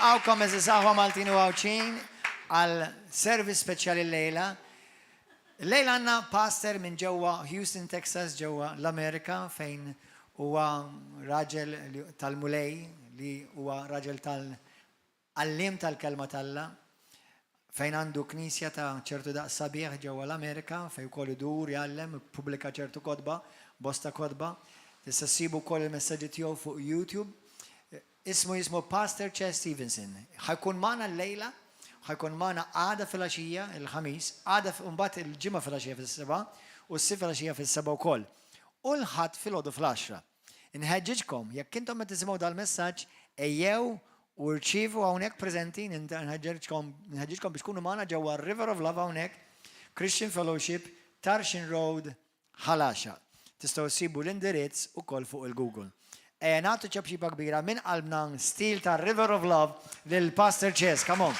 Nilqawkom eżis aħwa Maltin u għawċin għal service speċjali l-lejla. L-lejla għanna pastor minn ġewwa Houston, Texas, ġewwa l-Amerika, fejn huwa raġel tal-mulej li huwa raġel tal-allim tal-kelma tal-la, fejn għandu knisja ta' ċertu daqs sabiħ ġewwa l-Amerika, fejn ukoll idur jgħallem, pubblika ċertu kodba, bosta kodba. Tista' ssibu wkoll il-messaġġi tiegħu fuq YouTube. Ismu Pastor Stevenson. Ħajkun magħna l-lejla, ħajkun magħna għada fil-għaxija, il-ħamis, għada mbagħad il-ġimgħa fil-għaxija fis-7 u s-sib fil-għaxija fis-7 wkoll. U l-ħadd fil-għodu fl-10. Inħeġġiġkom, jekk intom qed tisimgħu dal-messaġġ ejjew u rċievu hawnhekk preżenti, nħeġġiġkom biex tkunu magħna ġewwa River of Love hawnhekk, Christian Fellowship, Tarshin Road, Ħalaxa. Tistgħu ssibu l-indirizz ukoll fuq il-Google. Nagħtu ċabxiba kbira minn qalbna stil ta' River of Love lil Pastor Ches. Come on.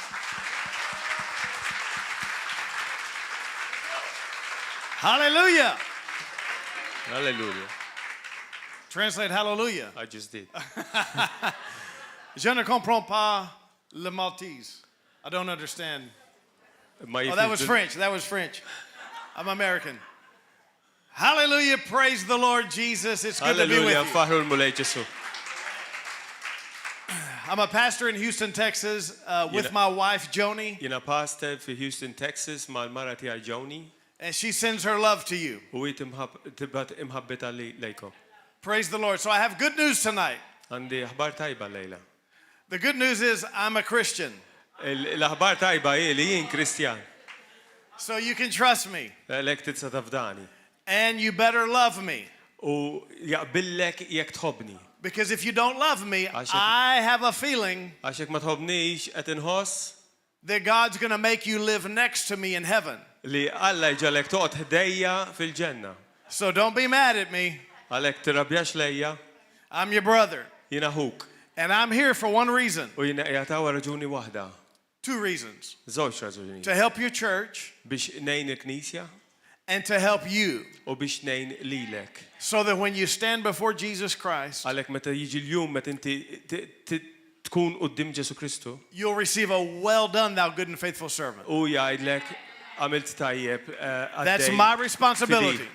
Hallelujah. Hallelujah. Translate hallelujah. I just did. Je ne comprends pas le Maltese. I don't understand. Oh, that was French. That was French. I'm American. Hallelujah. Praise the Lord Jesus. It's good to be with you. I'm a pastor in Houston, Texas, with my wife, Joni. Jina pastor fi Houston, Texas, mal-mara tiegħi Joni. And she sends her love to you. U tibgħat imħabbita lejkom. Praise the Lord. So I have good news tonight. Għandi aħbar tajba lejla. The good news is I'm a Christian. L-aħbar tajba hi li jien Kristjan. So you can trust me. Lek titsa tafdani. And you better love me. U jaqbillek jekk tħobbni. Because if you don't love me, I have a feeling Għaxek ma tħobbnix qed inħoss that God's going to make you live next to me in heaven. li Alla jġalek toqgħod ħdejja fil-ġenna. So don't be mad at me. Għalhekk tirrabjax lejja. I'm your brother. Jiena ħuk. And I'm here for one reason. U jiena qiegħed hawn raġuni waħda. Two reasons. Żewġ raġuni. To help your church Biex ngħin il-Knisja and to help you. u biex ngħin lilek. So that when you stand before Jesus Christ, Għalhekk meta jiġi l-jum meta inti tkun quddiem Ġesu Kristu. You'll receive a well done, thou good and faithful servant. U jgħidlek għamilt tajjeb. That's my responsibility.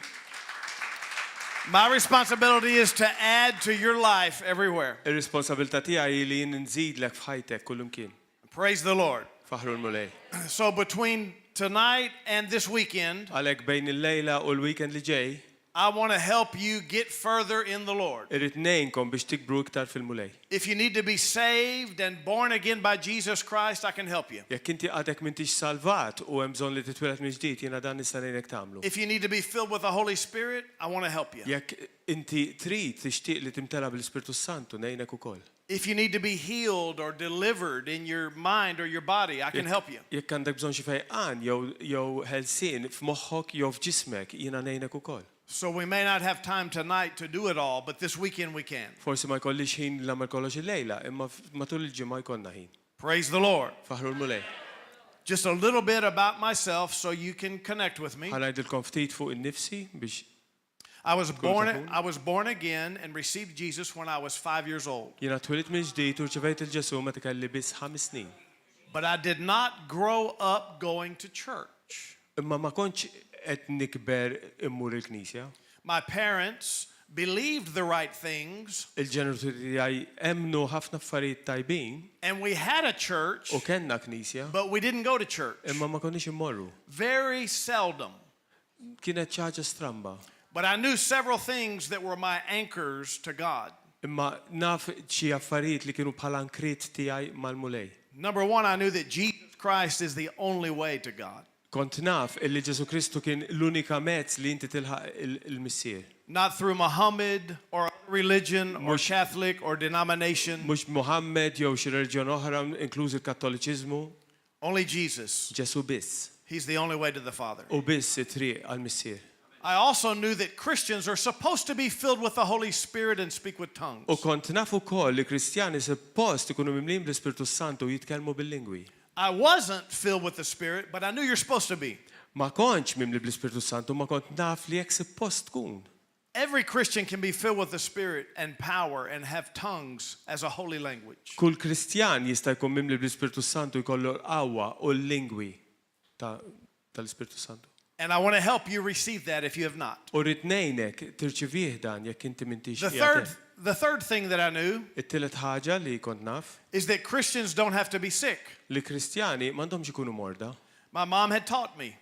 My responsibility is to add to your life everywhere. Ir-responsabilità tiegħi li jien nżidlek f'ħajtek kullimkien. Praise the Lord. Faħru l-mulej. So between tonight and this weekend, Għalhekk bejn il-lejla u l-weekend li ġej, I want to help you get further in the Lord. irrid ngħinkom biex tikbru iktar fil-mulej. If you need to be saved and born again by Jesus Christ, I can help you. Jekk inti għadek m'intix salvat u hemm bżonn li titweled minn ġdid, jiena dan nista' ngħidlek tagħmlu. If you need to be filled with the Holy Spirit, I want to help you. Jekk inti trid tixtieq li timtela bil-Ispirtu Santu ngħinek ukoll. If you need to be healed or delivered in your mind or your body, I can help you. Jekk għandek bżonn xi fejqan jew ħelsien f'moħħok jew f'ġismek, jiena ngħinek ukoll. So we may not have time tonight to do it all, but this weekend we can. Forsi ma jkollix ħin l-għamel kollox il-lejla, imma matul il-ġimgħa jkollna ħin. Praise the Lord. Faħru l-mulej. Just a little bit about myself so you can connect with me. Ħanajdilkom ftit fuq in-nifsi biex I was born again and received Jesus when I was 5 years old. jiena twilit minn ġdid u rċevejt il-Ġesu meta kelli biss 5 snin. But I did not grow up going to church. Imma ma kontx qed nikber immur il-Knisja. My parents believed the right things. Il-ġenituri tiegħi emnu ħafna affarijiet tajbin And we had a church, u kellna Knisja, but we didn't go to church. imma ma konniex immorru. Very seldom. Kienet xi ħaġa stramba. But I knew several things that were my anchors to God. Imma naf xi affarijiet li kienu bħala ankrit tiegħi mal-mulej. Number one, I knew that Jesus Christ is the only way to God. Kont naf illi Ġesu Kristu kien l-unika mezz li inti tilħaq il-missier. Not through Muhammad or religion or Catholic or denomination. Mhux Muhammad jew xi reliġjon oħra inkluż il-Kattoliċiżmu. Only Jesus. Ġesu biss. He's the only way to the Father. U biss it-triq għall-missier. I also knew that Christians are supposed to be filled with the Holy Spirit and speak with tongues. U kont naf ukoll li Kristjani suppost ikunu mimlin bl-Ispirtu Santu jitkellmu bil-lingwi. I wasn't filled with the Spirit, but I knew you're supposed to be. Ma kontx mimli bl-Ispirtu Santu, ma kont naf li hekk suppost tkun. Every Christian can be filled with the Spirit and power and have tongues as a holy language. Kull Kristjan jista' jkun mimli bl-Ispirtu Santu jkollu l-qawwa u l-lingwi tal-Ispirtu Santu. And I want to help you receive that if you have not. U rrid ngħinek tirċivih dan jekk inti m'intix The third thing that I knew it-tielet ħaġa li kont naf is that Christians don't have to be sick. li Kristjani m'għandhomx ikunu morda. My mom had taught me.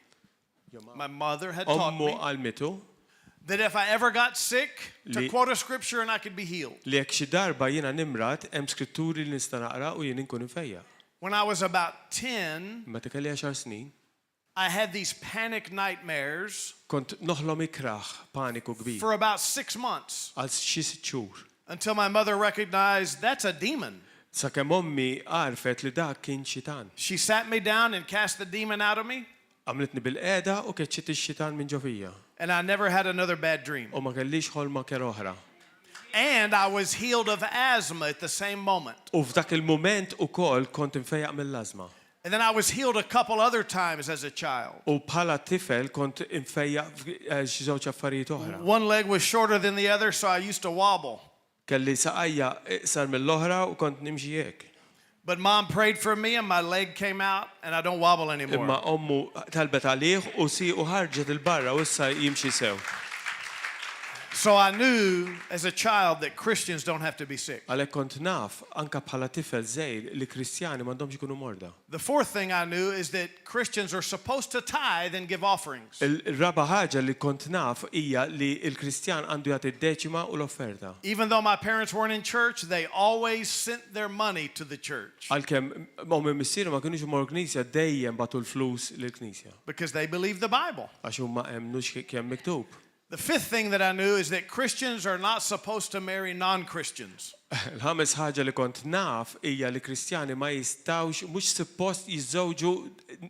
My mother had taught Ommu me għalmitu that if I ever got sick, to quote a scripture and I could be healed. li jekk xi darba jiena nimrat hemm skritturi li nista' naqra u jien inkun infejja. When I was about 10, Meta kelli 10 snin, I had these panic nightmares kont noħlom ikraħ paniku kbir for about 6 months għal xi 6 xhur. until my mother recognized that's a demon. Sakemm ommi għarfet li dak kien xitan. She sat me down and cast the demon out of me, Għamletni bil-qeda u keċċiet ix-xitan minn ġovija. and I never had another bad dream. U ma kellix ħolma kera oħra. And I was healed of asthma at the same moment. U f'dak il-mument ukoll kont infejjaq mill-lażma. And then I was healed a couple other times as a child. U bħala tifel kont infejjaq xi żewġ affarijiet oħra. One leg was shorter than the other, so I used to wobble. Kelli saqajja iqsar mill-oħra u kont nimxi hekk. But mom prayed for me and my leg came out and I don't wobble anymore. Imma ommu talbet għalih u u ħarġet il-barra u issa jimxi sew. So I knew as a child that Christians don't have to be sick. Għalhekk kont naf anke bħala tifel żgħir li Kristjani m'għandhomx ikunu morda. The fourth thing I knew is that Christians are supposed to tithe and give offerings. Il-raba ħaġa li kont naf hija li l-Kristjan għandu jagħti d-deċima u l-offerta. Even though my parents weren't in church, they always sent their money to the church. Għalkemm ommi missieru ma kinux imorru knisja dejjem batu l-flus lill-Knisja. Because they believe the Bible. Għax huma hemmnux kemm miktub. The fifth thing that I knew is that Christians are not supposed to marry non-Christians. Il-ħames ħaġa li kont naf hija li Kristjani ma jistgħux mhux suppost jiżżewġu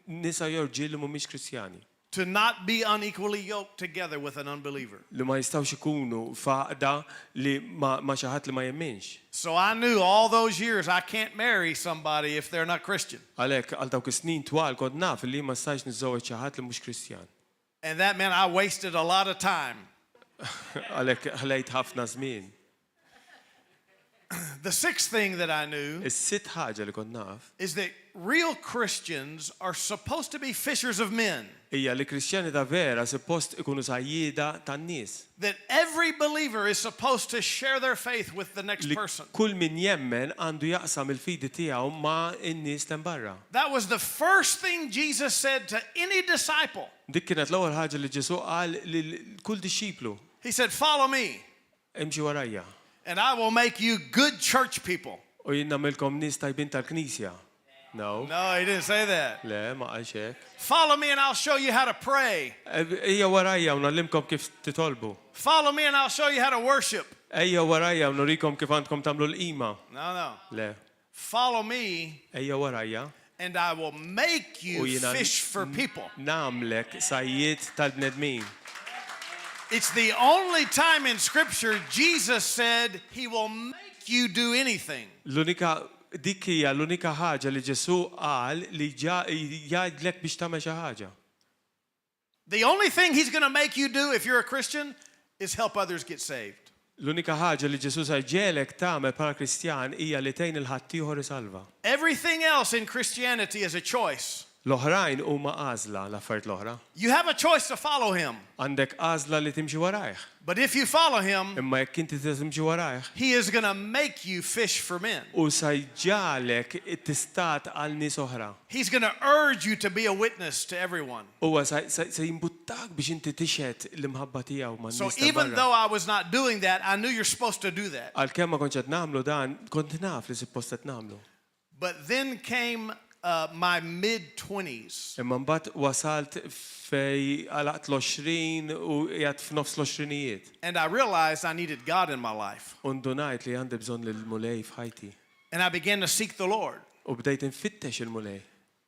nisa jew irġiel li mhumiex Kristjani. To not be unequally yoked together with an unbeliever. Li ma jistgħux ikunu faqda li ma xi ħadd li ma jemminx. So I knew all those years I can't marry somebody if they're not Christian. Għalhekk għal dawk is-snin twal kont naf li ma stajx niżżewweġ xi ħadd li mhux Kristjan. And that meant I wasted a lot of time. Għalhekk ħlejt ħafna żmien. The sixth thing that I knew Is-sitt ħaġa li kont naf is that real Christians are supposed to be fishers of men. hija li Kristjani ta' vera suppost ikunu sajjieda tan-nies. That every believer is supposed to share their faith with the next Li person. kull min jemmen għandu jaqsam il-fidi tiegħu ma' in-nies tan barra. That was the first thing Jesus said to any disciple. Dik kienet l-ewwel ħaġa li Ġesu qal lil kull dixxiplu. He said, "Follow me, Imxi warajja. and I will make you good church people." U jien nagħmilkom nies tajbin tal-Knisja. No. No, he didn't say that. Le, ma qalx hekk. Follow me and I'll show you how to pray. Ejja warajja u nallimkom kif titolbu. Follow me and I'll show you how to worship. Ejja warajja u nurikom kif għandkom tagħmlu l-qima. No. Le. Follow me Ejja warajja. and I will make U you jiena fish for people. Namlek sajjiet tal-bnedmin. It's the only time in Scripture Jesus said he will make you do anything. L-unika dik hija l-unika ħaġa li Ġesu qal li jgħidlek biex tagħmel xi ħaġa. The only thing he's going to make you do if you're a Christian is help others get saved. L-unika ħaġa li Ġesu se jġielek tagħmel bħala Kristjan hija li tgħin il-ħadd ieħor isalva. Everything else in Christianity is a choice. L-oħrajn huma għażla l-affarijiet l-oħra. You have a choice to follow him. Għandek għażla li timxi warajh. But if you follow him, Imma jekk inti timxi warajh, he is going to make you fish for men. u se jġalek tistat għal nies oħra. He's going to urge you to be a witness to everyone. Huwa se jimbuttak biex inti tixhed l-imħabba tiegħu man So nies ta' even barra. though I was not doing that, I knew you're supposed to do that. Għalkemm ma kontx qed nagħmlu dan, kont naf li suppost qed nagħmlu. But then came my mid-20s. Imma mbagħad wasalt fej għalaqt l-20 u qiegħed f'nofs l-20ijiet. And I realized I needed God in my life. U ndunajt li għandi bżonn lill-mulej f'ħajti. And I began to seek the Lord. U bdejt infittex il-mulej.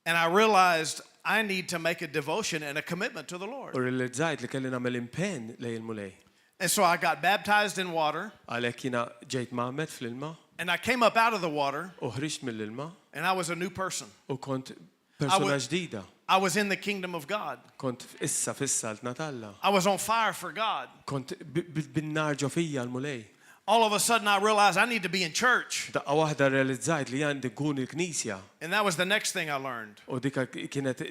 And I realized I need to make a devotion and a commitment to the U Lord. realizzajt li kelli nagħmel impenn lejn il-mulej. And so I got baptized in water. Għalhekk jiena ġejt magħmed fl-ilma And I came up out of the water. u ħriġt mill-ilma And I was a new person. u kont persuna ġdida. I was in the kingdom of God. Kont issa fis-saltna tal-Alla. I was on fire for God. Kont bin-nar ġo fija l-mulej. All of a sudden I realized I need to be in church. Daqqa waħda realizzajt li għandi nkun il-Knisja. And that was the next thing I learned. U dika kienet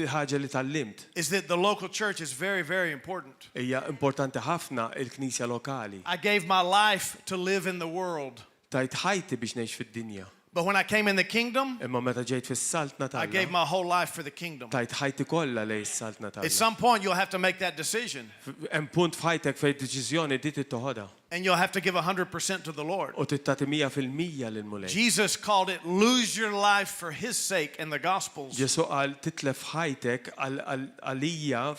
ħaġa li tallimt. Is that the local church is very, very important. Hija importanti ħafna il-Knisja lokali. I gave my life to live in the world. Tajt ħajti biex ngħix fid-dinja. But when I came in the kingdom, Imma meta ġejt fis-saltna I gave tal-Alla. my whole life for the kingdom. Tajt ħajti kollha lej is-saltna At tal-Alla. some point you'll have to make that decision. Hemm punt f'ħajtek fejn deċiżjoni di tittoħodha. And you'll have to give 100% to the Lord. U tittati 100% lil-mulej. Jesus called it lose your life for his sake in the Gospels. Ġesu qal titlef ħajtek għalija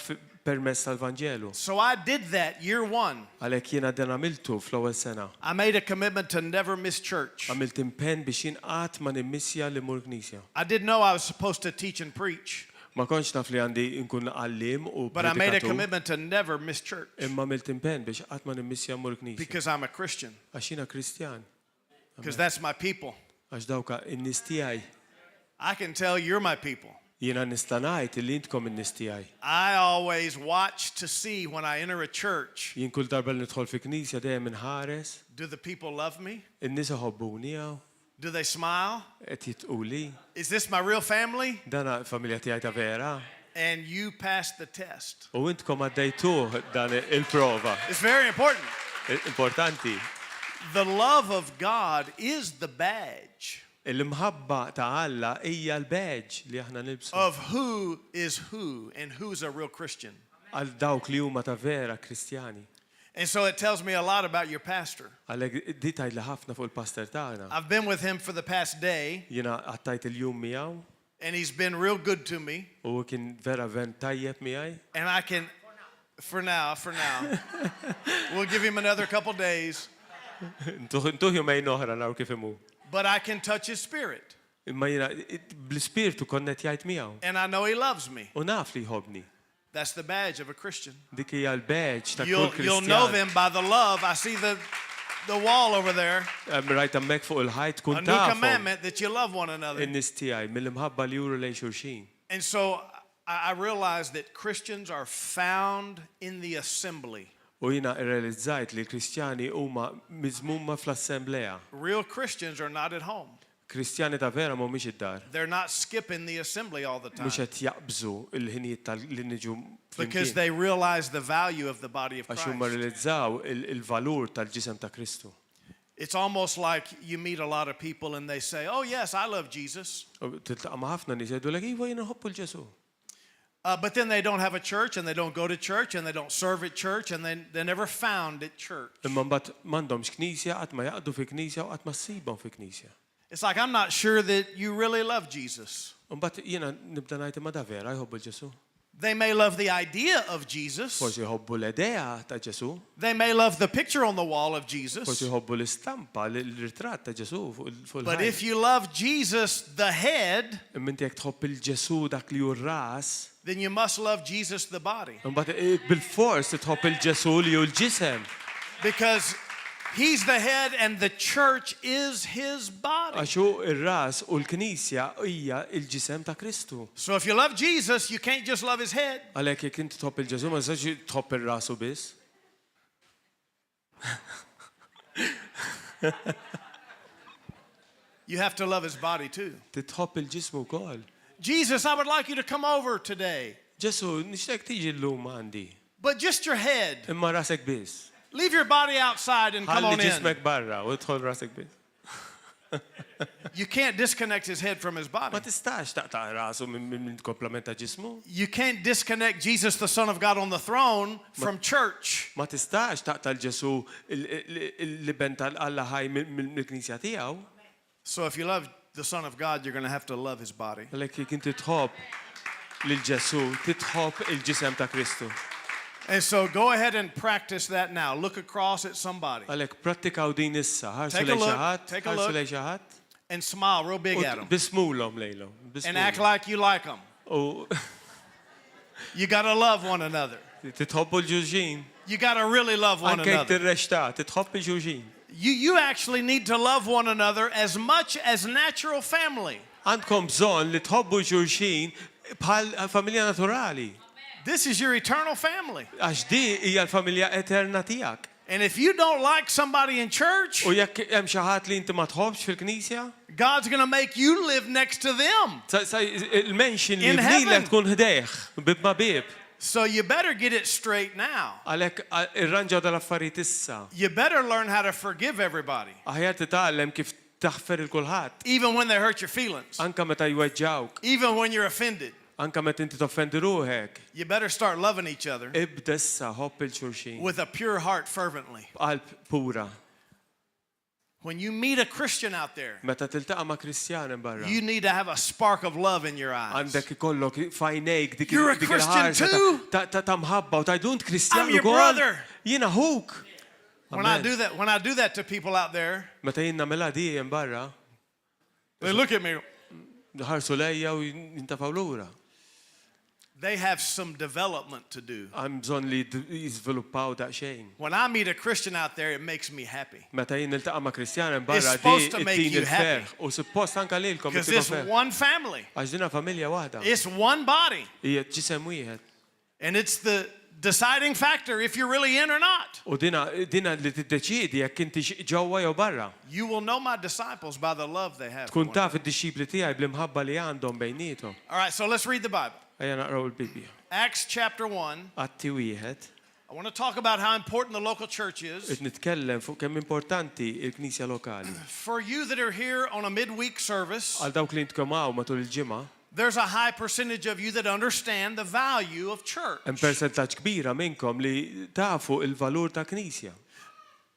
permezz tal-Vanġelu. So I did that year one. Għalhekk jiena dan għamiltu fl-ewwel sena. I made a commitment to never miss church. Għamilt impenn biex jien qatt ma nimmissja li mur knisja. I didn't know I was supposed to teach and preach. Ma kontx naf li għandi nkun għallim u But I made a predikatur, commitment to never miss church imma għamilt impenn biex qatt ma nimmissja mur knisja. because I'm a Christian. Għax jiena Kristjan, Because that's my people. għax dawka in-nies tiegħi. I can tell you're my people. Jiena nista' ngħid li intkom in-nies tiegħi. I always watch to see when I enter a church, Jien kull darba li nidħol fi knisja dejjem inħares, do the people love me? in-nies iħobbuni hawn, Do they smile? qed jitquli. Is this my real family? Dana familja tiegħi ta' vera. And you passed the test. U intkom għaddejtuh dan il-prova. It's very important. Importanti. The love of God is the badge Il-mħabba ta' Alla hija l-badge li aħna nilbsu. of who is who and who's a real Christian. Għal dawk li huma ta' vera Kristjani. And so it tells me a lot about your pastor. Għalhekk di tgħidli ħafna fuq il-pastor tagħna. I've been with him for the past day, Jiena għattajt il-jum miegħu and he's been real good to me. u kien vera tajjeb miegħi. And I can, for now, we'll give him another couple days, Intuħ jumejn oħra naraw kif imhu. but I can touch his spirit. Imma jiena bl-ispirtu konnettjajt miegħu. And I know he loves me. U naf li jħobbni. That's the badge of a Christian. Dik hija l-badge ta' kull You'll know Kristjan. them by the love. I see the wall over there. Rajt hemmhekk fuq il-ħajt A kun new tafhom commandment that you love one another. in-nies tiegħi mill-imħabba li juru lejn xulxin. And so I realize that Christians are found in the assembly. U jiena irrealizzajt li l-Kristjani huma miżmuma fl-assembleja. Real Christians are not at home. Kristjani ta' vera mhumiex id-dar. They're not skipping the assembly all the Mhux time qed jaqbżu il-ħinijiet li niġu because flimkien. they realize the value of the body of Għax huma Christ. realizzaw il-valur tal-ġisem ta' Kristu. It's almost like you meet a lot of people and they say, "Oh yes, I love Jesus." U tiltaqa' ma' ħafna nies jgħidu lek iva jiena nħobbu l-Ġesu. But then they don't have a church and they don't go to church and they don't serve at church and they're never found at church. Imma mbagħad m'għandhomx knisja, qatt ma jaqdu fi knisja u qatt ma ssibhom fi knisja. It's like I'm not sure that you really love Jesus. U mbagħad jiena nibda ngħid imma da vera jħobbu l-Ġesu. They may love the idea of Jesus. Forsi jħobbu l-idea ta' Ġesu, They may love the picture on the wall of forsi Jesus. jħobbu l-istampa, l-ritratt ta' Ġesu fuq But il-ħajt. if you love Jesus, the head, Imma inti jekk tħobb il-Ġesu dak li hu r-ras, then you must love Jesus, the body. mbagħad bil-fors tħobb il-Ġesu li hu l-ġisem. Because he's the head and the church is his body. Għax hu ir-ras u l-Knisja hija l-ġisem ta' Kristu. So if you love Jesus, you can't just love his head. Għalhekk jekk inti tħobb il-Ġesu ma tistax tħobb ir-rasu biss. You have to love his body too. Titħobb il-ġismu wkoll. Jesus, I would like you to come over today. Ġesu, nixtieq tiġi llum għandi. But just your head. Imma rasek biss. Leave your body outside and come Ħalli on in. ġismek barra u tħol rasek biss. You can't disconnect his head from his Ma body. tistax taqta' rasu minn komplement ta' ġismu. You can't disconnect Jesus, the Son of God on the throne, from church. Ma tistax taqta' l-Ġesu il-liben tal-Alla ħaj mill-Knisja tiegħu. So if you love the Son of God, you're going to have to love his body. Għalhekk jekk inti tħobb lil-Ġesu, titħobb il-ġisem ta' Kristu. And so go ahead and practice that now. Look across at somebody Għalhekk prattikaw din issa, ħarsu Take a lejn look, xi ħadd, take a ħarsu look. lejn xi ħadd. and smile real big at U them. bismulhom lejlhom. And act like you like them. U You got to love one another. titħobbu l-ġuġin. You got to really love one Anke jekk another. tirrexta, titħobb il-ġuġin. You actually need to love one another as much as natural family. Għandkom bżonn li tħobbu xulxin bħal familja naturali. This is your eternal family. Għax di hija l-familja eterna tiegħek. And if you don't like somebody in church, U jekk hemm xi ħadd li inti ma tħobbx fil-Knisja, God's going to make you live next to them. il-mention li In heaven. bnilek tkun ħdejh bib ma bib. So you better get it straight now. Għalhekk irranġaw dal-affarijiet issa. You better learn how to forgive everybody, Aħjar titgħallem kif taħfer il-kulħadd. even when they hurt your feelings, Anka meta jweġġawk, even when you're offended. anka meta inti toffendi ruħek. You better start loving each other Ibda issa ħobb il-xulxin. with a pure heart fervently. Qalb pura. When you meet a Christian out there, Meta tiltaqa' ma' Kristjan barra. you need to have a spark of love in your eyes. Għandek ikollok fajnejk dik You're a Christian il-ħarsa too? ta' mħabba u tajdunt Kristjan I'm your ukoll. brother. Jiena ħuk. When I do that to people out there, Meta jien nagħmilha di barra, they look at me. ħarsu lejja u jintafgħu lura. They have some development to do. Hemm bżonn li jiżviluppaw daqsxejn. When I meet a Christian out there, it makes me happy. Meta jien niltaqa' ma' Kristjan It's barra di supposed to make it-tin you happy. il-ferħ u suppost anke lilkom Because ittikom it's ferħ. one family. Għax dinha familja waħda. It's one body. Hija ġisem wieħed. And it's the deciding factor if you're really in or not. U dina li tiddeċiedi jekk inti ġewwa jew barra. You will know my disciples by the love they have. for Tkun one taf another. id-disċipli tiegħi bl-imħabba li għandhom bejniethom. All right, so let's read the Bible. Ejja naqraw il-Bibja. Acts chapter 1. Atti wieħed. I want to talk about how important the local church is. Qed nitkellem fuq kemm importanti l-Knisja lokali. For you that are here on a midweek service, Għal dawk li intkom hawn matul il-ġimgħa, there's a high percentage of you that understand the value of church. hemm persentaġġ kbira minnkom li tafu il-valur ta' Knisja.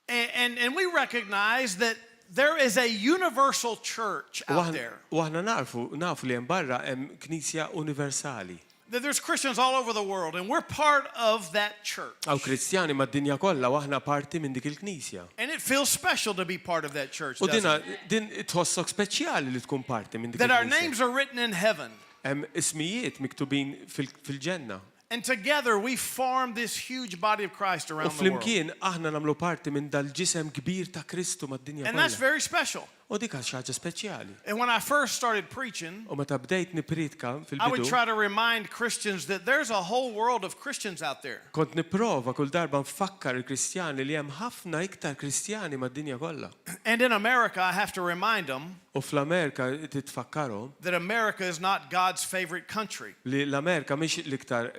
And we recognize that there is a universal church out there. U aħna nafu li hemm barra hemm Knisja universali. That there's Christians all over the world, and we're part of that church. Għaw Kristjani mad-dinja kollha u aħna parti minn dik il-Knisja. And it feels special to be part of that church, U doesn't din it? tħossok speċjali li tkun parti minn dik That our il-Knisja. names are written in heaven. Hemm ismijiet miktubin fil-ġenna. And together we form this huge body of Christ U around the world. flimkien aħna nagħmlu parti minn dal-ġisem kbir ta' Kristu mad-dinja And that's kollha. very special. U dik għal xi ħaġa speċjali. And when I first started preaching, U meta bdejt nipritka I would fil-bidu, try to remind Christians that there's a whole world of Christians out there. kont nipprova kull darba nfakkar il-Kristjani li hemm ħafna iktar Kristjani mad-dinja kollha. And in America, I have to remind them U fl-Amerika titfakkarhom that America is not God's favorite country. li l-Amerika mhix l-iktar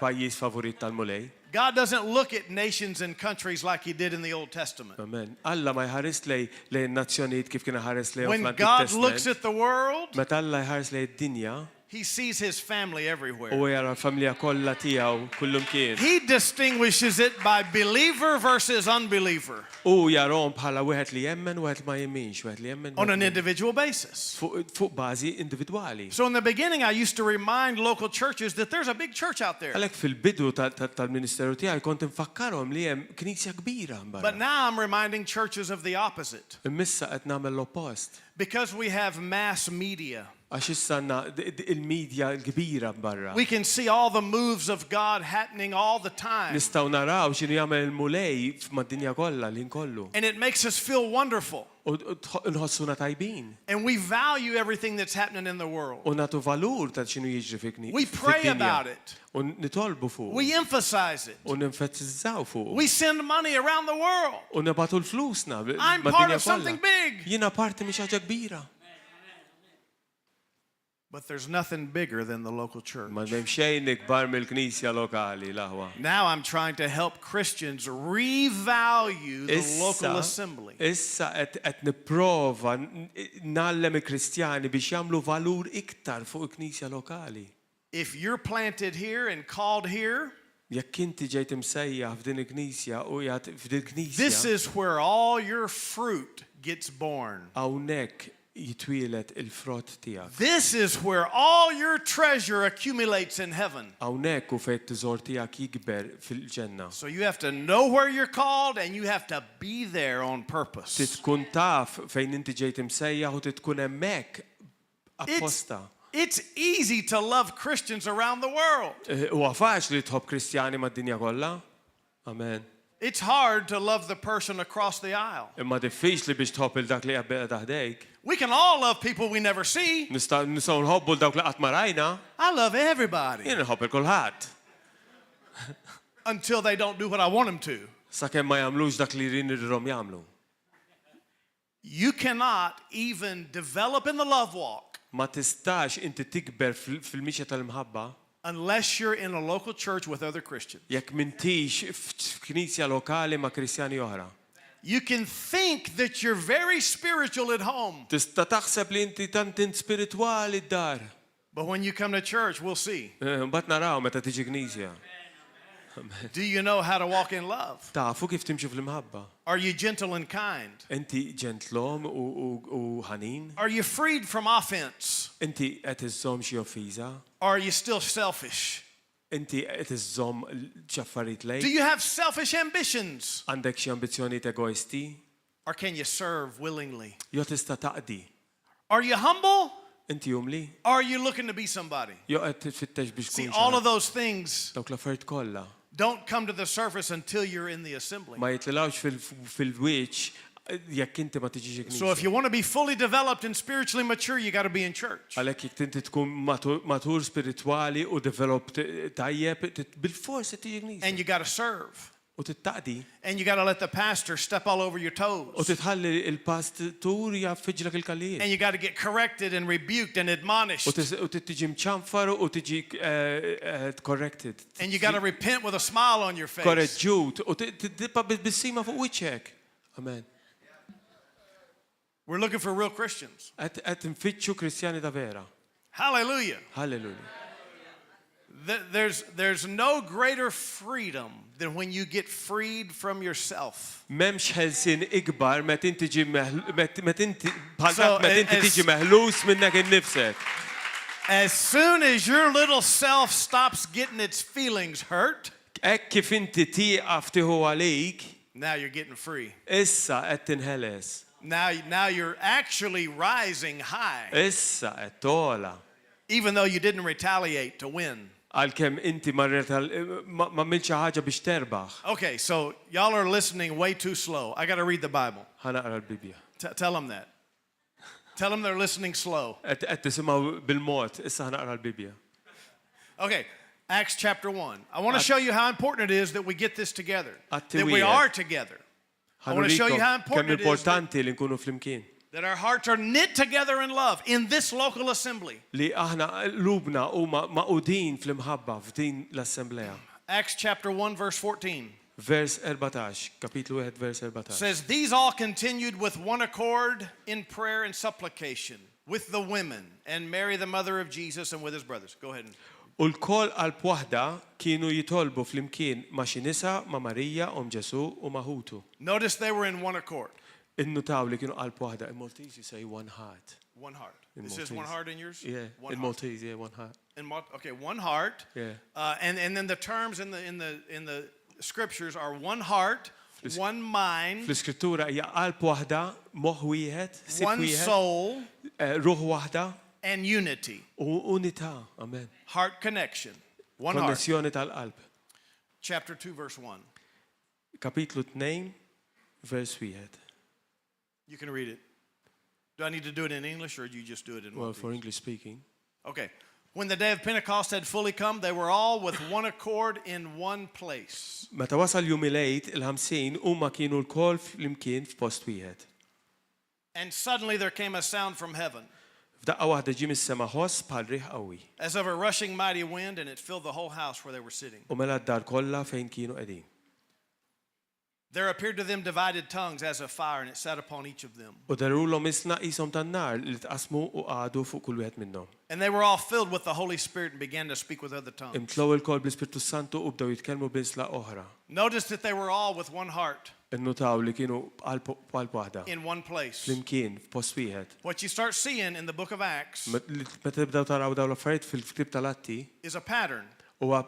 pajjiż favorit tal-mulej. God doesn't look at nations and countries like he did in the Old Testament. Amen. Alla ma jħares lej nazzjonijiet kif kien ħares lej When fl-Antik God looks Testament. at the world, Meta Alla jħares lej id-dinja, he sees his family everywhere. u jara l-familja kollha tiegħu kullum kien. He distinguishes it by believer versus unbeliever U jarhom bħala wieħed li jemmen u wieħed ma jemminx, wieħed li jemmen on an individual basis. fuq bażi individwali. So in the beginning, I used to remind local churches that there's a big church out there. Għalhekk fil-bidu tal-Ministeru tiegħi kont infakkarhom li hemm knisja kbira But mbagħad. now I'm reminding churches of the opposite. Immissa qed nagħmel l-oppost. Because we have mass media. Għax issa għandna il-medja l-kbira barra. We can see all the moves of God happening all the time. Nistgħu naraw x'inhu jagħmel il-mulej mad-dinja kollha li nkollu. And it makes us feel wonderful. U nħossuna tajbin. And we value everything that's happening in the world. U nagħtu valur ta' x'inhu jiġri fil-knisja. We pray about it. U nitolbu fuq. We emphasize it. U nenfasizzaw fuq. We send money around the world. U nibatu l-flusna I'm part of something big. Jiena parti minn xi ħaġa kbira. But there's nothing bigger than the local church. Ma hemm xejn ikbar mill-Knisja lokali l-aħwa. Now I'm trying to help Christians revalue the local assembly. Issa qed nipprova nallem il-Kristjani biex jagħmlu valur iktar fuq il-Knisja lokali. If you're planted here and called here, Jekk inti ġejt imsejjaħ f'din il-Knisja u jgħid f'din this il-Knisja is where all your fruit gets born. hawnhekk jitwielet il-frott tiegħek. This is where all your treasure accumulates in heaven. Hawnhekk u fejn t-teżor tiegħek jikber fil-ġenna. So you have to know where you're called and you have to be there on purpose. Titkun taf fejn inti ġejt imsejjaħ u titkun hemmhekk apposta. It's easy to love Christians around the world. Huwa faċli tħobb Kristjani mad-dinja kollha? Amen. It's hard to love the person across the aisle. Imma diffiċli biex tħobb il dak li qabel taħdejk. We can all love people we never see. Nistgħu nħobbu l dawk li qatt ma rajna. I love everybody. Jien nħobb il-kulħadd. Until they don't do what I want them to. Sakemm ma jagħmlux dak li jridhom jagħmlu. You cannot even develop in the love walk Ma tistax inti tikber fil-mixja tal-mħabba unless you're in a local church with other Christians. jekk m'intix f'knisja lokali ma' Kristjani oħra. You can think that you're very spiritual at home, Tista' taħseb li inti tant spiritwali d-dar. but when you come to church, we'll see. Mbagħad naraw meta tiġi knisja. Do you know how to walk in love? Tafu kif timxi fil-mħabba. Are you gentle and kind? Inti ġentlom u ħanin. Are you freed from offense? Inti qed iżżomm xi offiża. Or are you still selfish? Inti qed iżżomm ċaffarijiet Do lejn. you have selfish ambitions? Għandek xi ambizzjonijiet egoisti? Or can you serve willingly? Jew tista' taqdi. Are you humble? Inti jumli? Or are you looking to be somebody? Jew qed tfittex biex See, tkun all xi of those things dawk l-affarijiet kollha. don't come to the surface until you're in the assembly. Ma jitlilawx fil-wiċċ jekk inti ma tiġix So if knisja. you want to be fully developed and spiritually mature, you got to be in church. Għalhekk jekk inti tkun matur spiritwali u develop tajjeb bil-forsi tiġi And knisja. you got to serve. U tittaqdi And you got to let the pastor step all over your u toes. titħalli il-pastur jaffiġlek il-kallijiet. And you got to get corrected and rebuked and admonished. U tiġi mċanfar u tiġi corrected. And you got to repent with a smile on your face. Korreġġut u tibqa' bis-sima fuq wiċċek. Amen. We're looking for real Christians. Qed nfittxu Kristjani ta' vera. Hallelujah. Halleluja. There's no greater freedom than when you get freed from yourself. M'hemmx ħelsien ikbar meta inti tiġi So, tiġi meħlus minnek innifsek. As soon as your little self stops getting its feelings hurt, Hekk kif inti tieqaf tieħu għalik, now you're getting free. issa qed tinħeles. Now you're actually rising high, Issa qed tola. even though you didn't retaliate to win. Għalkemm inti ma m'għamilx xi ħaġa biex terbaħ. Okay, so y'all are listening way too slow. I got to read the Bible. Ħanaqra l-Bibja. Tell them that. Tell them they're listening slow. Qed tisimgħu bil-mod, issa ħanaqra l-Bibja. Okay, Acts chapter 1. I want to show you how important it is that we get this together, that we Attiwija. are together. I want to show you how Kemm important it is that, importanti li nkunu flimkien. that our hearts are knit together in love in this local assembly. Li aħna lubna huma maqudin fl-imħabba f'din l-assembleja. Acts chapter 1 verse 14 Vers 14, kapitlu 1, vers 14. says, These all continued with one accord in prayer and supplication with the women and Mary the mother of Jesus and with his brothers. Go ahead. U l-koll qalb waħda kienu jitolbu fl-imkien ma' xi nisa, ma' Marija, Ġesu u Maħutu. Notice they were in one accord. Innutaw li kienu qalb waħda. In Maltese you say one heart. One heart. In It says Maltese. one heart in yours? Yeah, One in heart. Maltese, yeah, one heart. Okay, one heart. Yeah. And then the terms in the scriptures are one heart, one mind, Fl-iskrittura hija qalb waħda, moħħ wieħed, sib one wieħed, soul, ruħ waħda and unity. u unità. Amen. Heart connection. One heart. Konnessjoni tal-qalb. Chapter 2, verse 1. Kapitlu 2, vers 1. You can read it. Do I need to do it in English or do you just do it in Well, Maltese? for English speaking. Okay. When the day of Pentecost had fully come, they were all with one accord in one place. Meta wasal jum il-għid il-50 huma kienu l-koll flimkien f'post wieħed. And suddenly there came a sound from heaven, F'daqqa waħda ġie mis-sema ħoss bħal riħ qawwi. as of a rushing mighty wind, and it filled the whole house where they were sitting. U mela d-dar kollha fejn kienu qegħdin. There appeared to them divided tongues as of fire, and it sat upon each of them. U darulhom isna qishom tan-nar li tqasmu u qagħdu fuq kull wieħed minnhom. And they were all filled with the Holy Spirit and began to speak with other tongues. Imtlow il-koll bl-Ispirtu Santu u bdew jitkellmu b'insla oħra. Notice that they were all with one heart Innutaw li kienu qalb waħda. in one place. Flimkien f'post wieħed. What you start seeing in the book of Acts Meta tibdew taraw dawn l-affarijiet fil-ktieb tal-Atti is a pattern. huwa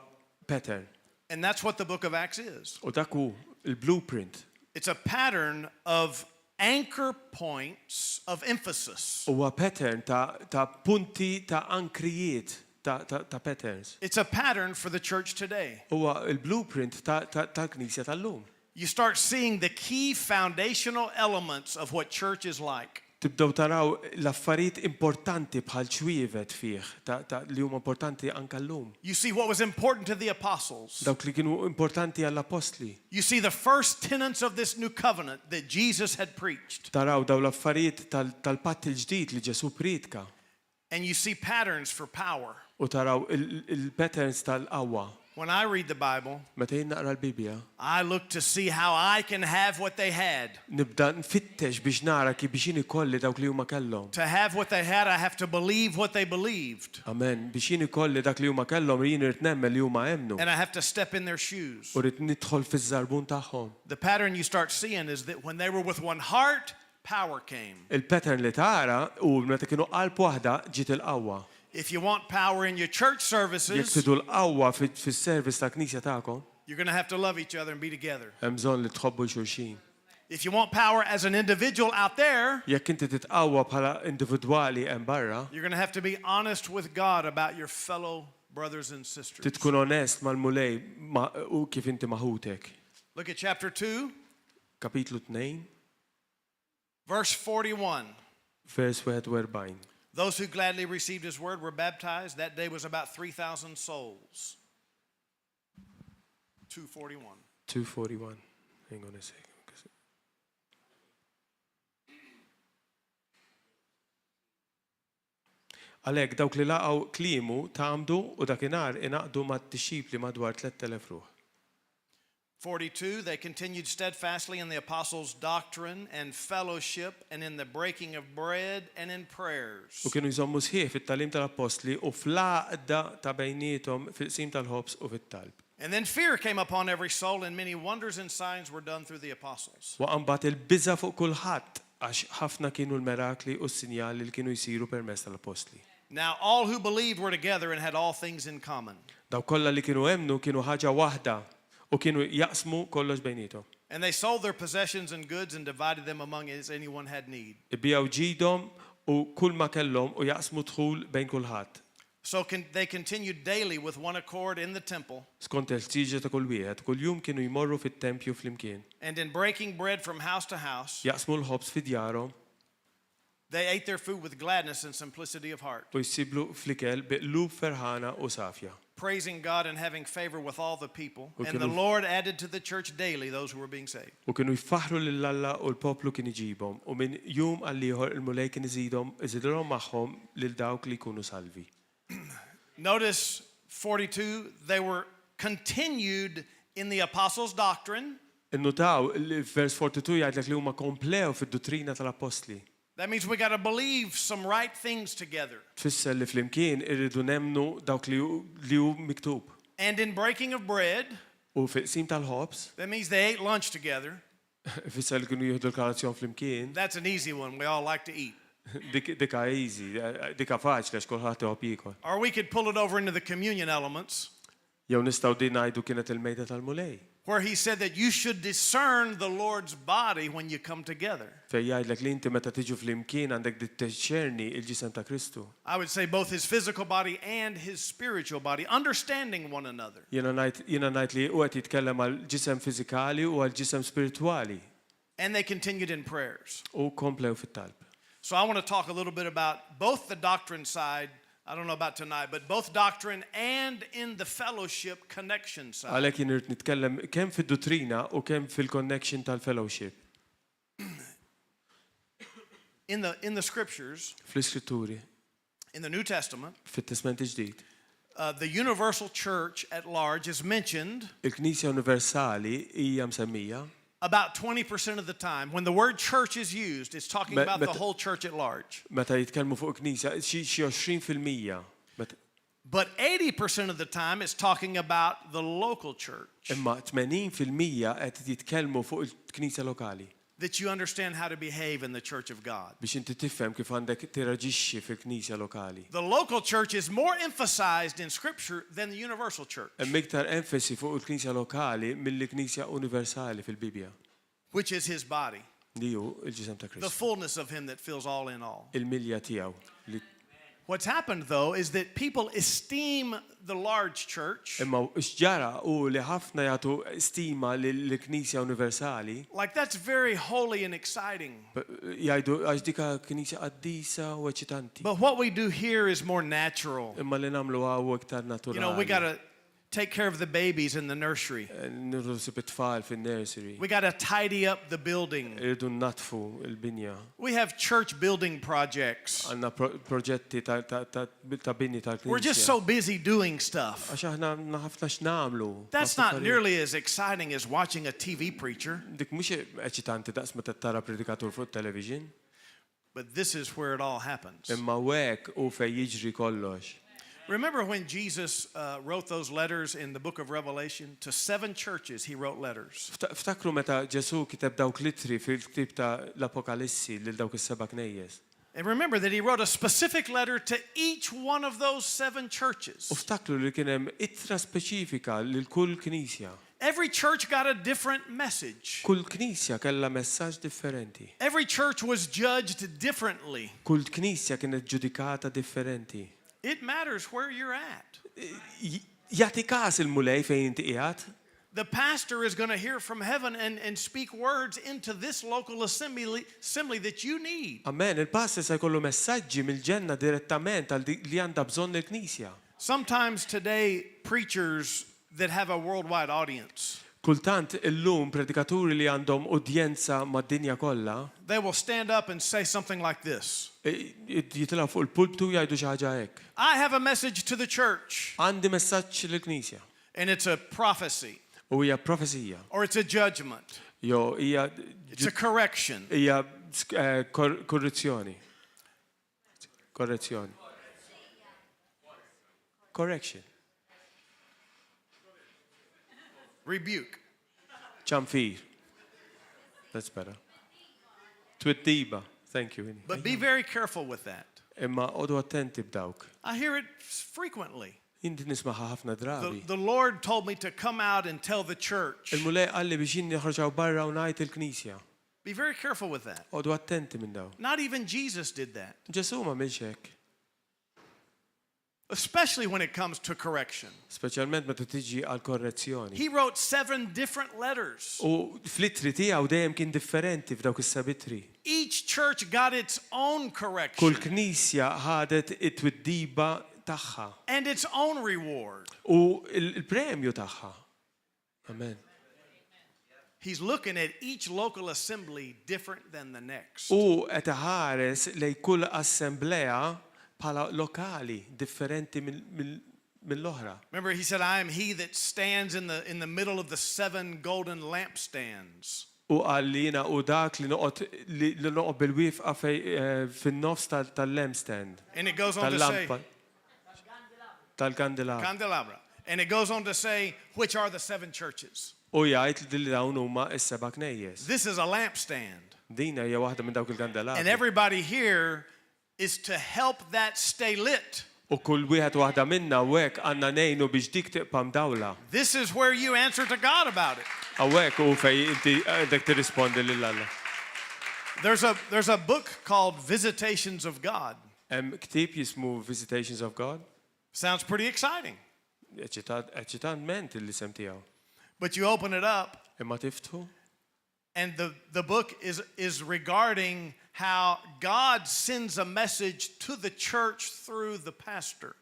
pattern. And that's what the book of Acts is. U dak hu il-blueprint. It's a pattern of anchor points of emphasis. Huwa pattern ta' punti ta' ankrijiet ta' patterns. It's a pattern for the church today. Huwa il-blueprint ta' knisja tal-lum. you start seeing the key foundational elements of what church is like. Tibdew taraw l-affarijiet importanti bħal ċwievet fih, li huma importanti anke llum. You see what was important to the apostles. Dawk li kienu importanti għall-apostli. You see the first tenets of this new covenant that Jesus had preached. Taraw daw l-affarijiet tal-patt il-ġdid li Ġesu pridka. And you see patterns for power. U taraw il-patterns tal-qawwa. When I read the Bible, Meta jien naqra l-Bibja, I look to see how I can have what they had. nibda nfittex biex nara kif biex jien ikolli dawk li huma kellhom. To have what they had, I have to believe what they believed. Amen. Biex jien ikolli dak li huma kellhom jien irid nemmel li huma hemmnu. And I have to step in their shoes. U rrid nidħol fiż-żarbun tagħhom. The pattern you start seeing is that when they were with one heart, power came. Il-pattern li tara u meta kienu qalb waħda ġiet il-qawwa. If you want power in your church Jekk services, tidu l-qawwa fis-service ta' knisja tagħkom, you're going to have to love each other and be together. hemm bżonn li tħobbu xulxin. If you want power as an individual out there, Jekk inti titqawwa bħala individwali hemm barra, you're going to have to be honest with God about your fellow brothers and sisters. titkun onest mal-mulej u kif inti maħutek. Look at chapter 2, Kapitlu 2, verse 41. vers 41. Those who gladly received his word were baptized. That day was about 3,000 souls. 2:41. 241. Hang on a second. Għalhekk dawk li laqgħu kliemu tagħmdu u dakinhar inaqdu mat-tixxipli madwar 3,000 ruħ. 42, they continued steadfastly in the apostles' doctrine and fellowship and in the breaking of bread and in prayers. U kienu jżommu sħiħ fit-talim tal-apostli u fl-għaqda ta' bejnietom fil-qsim tal-ħobs u fit-talb. And then fear came upon every soul and many wonders and signs were done through the apostles. Waqan bat il-biża fuq kulħadd għax ħafna kienu l-mirakli u s-sinjali li kienu jsiru permezz tal-apostli. Now all who believed were together and had all things in common. Daw kollha li kienu hemmnu kienu ħaġa waħda u kienu jaqsmu kollox bejnietom. And they sold their possessions and goods and divided them among as anyone had need. Ibijaw ġidhom u kull ma kellhom u jaqsmu dħul bejn kulħadd. So they continued daily with one accord in the temple. Skont il-ħtieġa ta' kull wieħed, kuljum kienu jmorru fit-tempju flimkien. And in breaking bread from house to house, Jaqsmu l-ħobs fi djarhom they ate their food with gladness and simplicity of heart, u jsiblu fl-ikel biqlub ferħana u safja. praising God and having favor with all the people. Okay, And the no. Lord added to the church daily those who were being saved. U kienu jfaħru lill-Alla u l-poplu kien iġibhom u minn jum għal ieħor il-mulej kien iżidhom magħhom lil dawk li jkunu salvi. Notice 42, they were continued in the apostles' doctrine. Innutaw il-vers 42 jgħidlek li huma komplew fid-dottrina tal-apostli. That means we got to believe some right things together. Tfisser li flimkien irridu nemmnu dawk li hu miktub. And in breaking of bread, U fil-qsim tal-ħobs, that means they ate lunch together. fisser li kienu jieħdu l-kalazzjon flimkien, That's an easy one. We all like to eat. dika easy, dika faċli għax kulħadd iħobb jiekol. Or we could pull it over into the communion elements, Jew nistgħu din ngħidu kienet il-mejda tal-mulej. where he said that you should discern the Lord's body when you come together. Fej jgħidlek li inti meta tiġu flimkien għandek ditteċċerni il-ġisem ta' Kristu. I would say both his physical body and his spiritual body, understanding one another. Jiena ngħid li u qed jitkellem għal ġisem fiżikali u għal ġisem spiritwali And they continued in prayers. u komplew fit-talb. So I want to talk a little bit about both the doctrine side, I don't know about tonight, but both doctrine and in the fellowship connection side. Għalhekk jien irid nitkellem kemm fid-dottrina u kemm fil-connection tal-fellowship. In the scriptures, Fl-Iskritturi, in the New Testament, fit-Testament il-ġdid, the universal church at large is mentioned il-Knisja Universali hija msemmija about 20% of the time. When the word church is used, it's talking about the whole church at large. meta jitkellmu fuq il-Knisja xi 20%. But 80% of the time, it's talking about the local church. Imma 80% qed jitkellmu fuq il-Knisja lokali. That you understand how to behave in the church of God. Biex inti tifhem kif għandek tiraġixxi fil-Knisja lokali. The local church is more emphasized in Scripture than the universal church, Hemm iktar enfasi fuq il-Knisja lokali mill-Knisja Universali fil-Bibja. which is his body, Li hu il-ġisem ta' the Kristu. fullness of him that fills all in all. Il-milja tiegħu li What's happened, though, is that people esteem the large church. Imma x'ġara u li ħafna jagħtu stima lill-Knisja Universali. Like that's very holy and exciting. Jgħidu għax dika Knisja qaddisa u eċitanti. But what we do here is more natural. Imma li nagħmlu hawn iktar You know, naturali. we got to take care of the babies in the nursery. Nirrusi bit-tfal fin-nursery. We got to tidy up the building. Irridu natfu l-binja. We have church building projects. Għandna proġetti ta' bini tal-Knisja. We're just so busy doing stuff. Għax aħna ħafna x'nagħmlu. That's not nearly as exciting as watching a TV preacher. Dik mhux eċitanti daqs meta tara predikatur fuq television. But this is where it all happens. Imma hekk u fejn jiġri kollox. Remember when Jesus wrote those letters in the book of Revelation? To 7 churches he wrote letters. Ftakru meta Ġesu kiteb dawk litri fil-ktib ta' l-Apokalissi lil dawk is-seba' knejjes. And remember that he wrote a specific letter to each one of those 7 churches. U ftakru li kien hemm ittra speċifika lil kull knisja. Every church got a different message. Kull knisja kellha messaġġ differenti. Every church was judged differently. Kull knisja kienet ġudikata differenti. It matters where you're at. Jagħti każ il-mulej fejn inti qiegħed. The pastor is going to hear from heaven and speak words into this local assembly that you need. Amen, il-pastor se jkollu messaġġi mill-ġenna direttament għal li għandha bżonn il-Knisja. Sometimes today preachers that have a worldwide audience, Kultant illum predikaturi li għandhom udjenza mad-dinja kollha, they will stand up and say something like this. jitilgħu fuq il-pulptu jgħidu xi ħaġa hekk. I have a message to the church. Għandi messaġġ lill-Knisja. And it's a prophecy. U hija profesija. Or it's a judgment. Jo hija It's a correction. hija korrezzjoni. Korrezzjoni. Correction. Rebuke. Ċanfir. That's better. Twittiba. Thank you. Winnie. But be very careful with that. Imma qodu attenti b'dawk. I hear it frequently. Inti nismaħa ħafna drabi. The Lord told me to come out and tell the church. Il-mulej qalli biex inni ħarġaw barra u ngħid il-Knisja. Be very careful with that. Qodu attenti minn daw. Not even Jesus did that. Ġesu ma milx hekk. Especially when it comes to correction. Speċjalment meta tiġi għal korrezzjoni. He wrote 7 different letters. U fl-ittri tiegħu dejjem kien differenti f'dawk is-sabitri. Each church got its own correction. Kull knisja ħadet it-twiddiba tagħha. And its own reward. U il-premju tagħha. Amen. He's looking at each local assembly different than the next. U qed iħares lejn kull assembleja bħala lokali differenti mill-oħra. Remember he said, I am he that stands in the middle of the 7 golden lampstands. U għallina u dak li noqgħod bil-wifqa fin-nofs tal-lampstand. And it goes on to say tal-kandelabra. Candelabra. And it goes on to say which are the 7 churches. U jgħid li dawn huma s-seba' knejjes. This is a lampstand. Dina hija waħda minn dawk il-kandelabri. And everybody here is to help that stay lit. U kull wieħed waħda minna hekk għandna ngħinu biex dik tibqa' mdawla. This is where you answer to God about it. Hawnhekk hu fejn inti għandek tirrispondi lil Alla. There's a book called Visitations of God. Hemm ktieb jismu Visitations of God. Sounds pretty exciting. Eċitantment il-isem tiegħu. But you open it up Imma tiftħu and the book is regarding how God sends a message to the church through the pastor.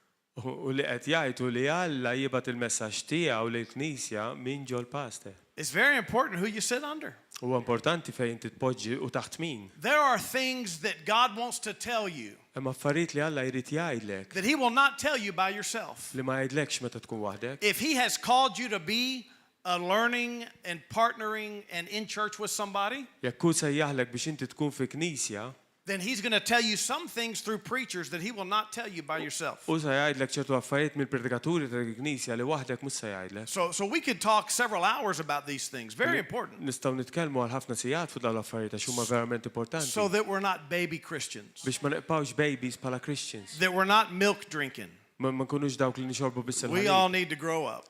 u li qed jgħidu li Alla jibgħat il-messaġġ tiegħu lill-Knisja minn ġol pastor. It's very important who you sit under. Huwa importanti fejn titpoġġi u taħt min. There are things that God wants to tell you Imma affarijiet li Alla jrid jgħidlek that he will not tell you by yourself. li ma jgħidlekx meta tkun waħdek. If he has called you to be learning and partnering and in church with somebody, Jekk hu sejjaħlek biex inti tkun fi Knisja, then he's going to tell you some things through preachers that he will not tell you by yourself. u se jgħidlek ċertu affarijiet mill-predikaturi tal-Knisja li waħdek mhux se jgħidlek. So we could talk several hours about these things. Very important. Nistgħu nitkellmu għal ħafna sigħat fuq dawn l-affarijiet għax huma verament importanti. So that we're not baby Christians. Biex ma neqpawx babies bħala Christians. That we're not milk drinking. Ma nkunux dawk li nixorbu biss We all need to grow up.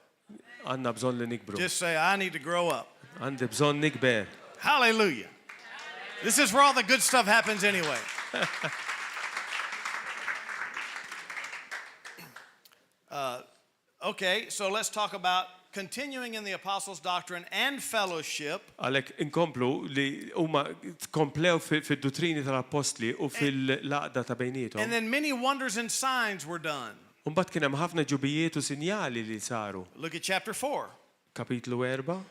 Għandna bżonn li nikbru. Just say, I need to grow up. Għandi bżonn nikber. Hallelujah. This is where all the good stuff happens anyway. Okay, so let's talk about continuing in the apostles' doctrine and fellowship. Għalek inkomplu li huma komplew fil-dottrini tal-apostli u fil-laqda ta' bejnietom. And then many wonders and signs were done. Umbat kien hemm ħafna ġubijiet u sinjali li saru. Look at chapter 4. Kapitlu 4,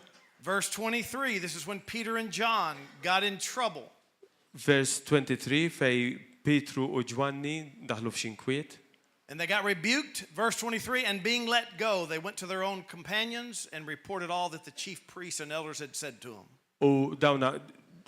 Verse 23, this is when Peter and John got in trouble. vers 23 fej Petru u Ġwanni daħlu f'xinkwiet. And they got rebuked. Verse 23, and being let go, they went to their own companions and reported all that the chief priests and elders had said to them. U dawna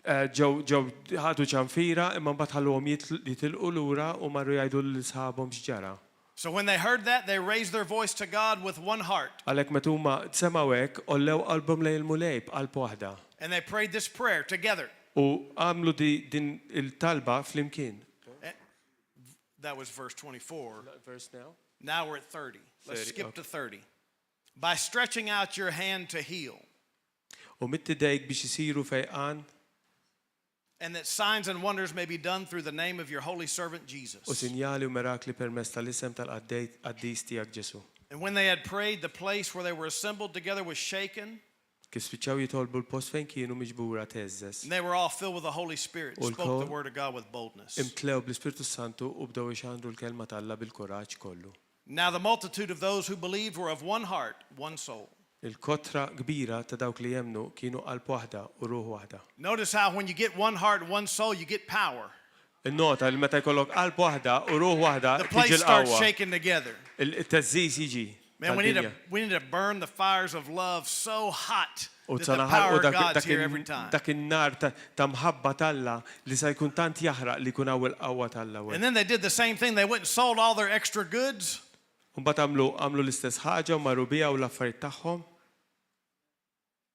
ġew ħadu ċanfira imma mbagħad ħalluhom jitilqu lura u marru jgħidu l-sħabhom x'ġara. So when they heard that, they raised their voice to God with one heart. Għalhekk meta huma semgħu hekk ollew qalbhom lejn il-mulej b'qalb waħda. And they prayed this prayer together. U għamlu din il-talba flimkien. That was verse 24. Verse now. Now we're at 30. Let's 30, skip okay. to 30. By stretching out your hand to heal. U mittidejk biex isiru fejqan And that signs and wonders may be done through the name of your holy servant u Jesus. sinjali u mirakli permezz tal-isem tal-qaddis tiegħek Ġesu. And when they had prayed, the place where they were assembled together was shaken. Kif spiċċaw jitolbu l-post fejn kienu miġbura teżżes. And they were all filled with the Holy Spirit and Ul spoke kol- the word of God with boldness. Imtlew bl-Ispirtu Santu u bdew ixandru l-kelma tal-Alla bil-kuraġġ kollu. Now the multitude of those who believed were of one heart, one soul. Il-kotra kbira ta' dawk li jemnu kienu qalb waħda u ruħ waħda. Notice how when you get one heart, one soul, you get power. Il-nota li meta jkollok qalb waħda u ruħ waħda The place tiġi starts l-qawwa. shaking together. Il-teżżis jiġi. Man, we need tal-dinja. to burn the fires of love so hot U that the tsanaħal power u of God's here every time. dak in-nar ta' mħabba talla li sa jkun tant jaħraq li jkun hawn il-qawwa talla. And then they did the same thing. They went and sold all their extra goods. Mbagħad għamlu l-istess ħaġa u marru biha u l-affarijiet tagħhom.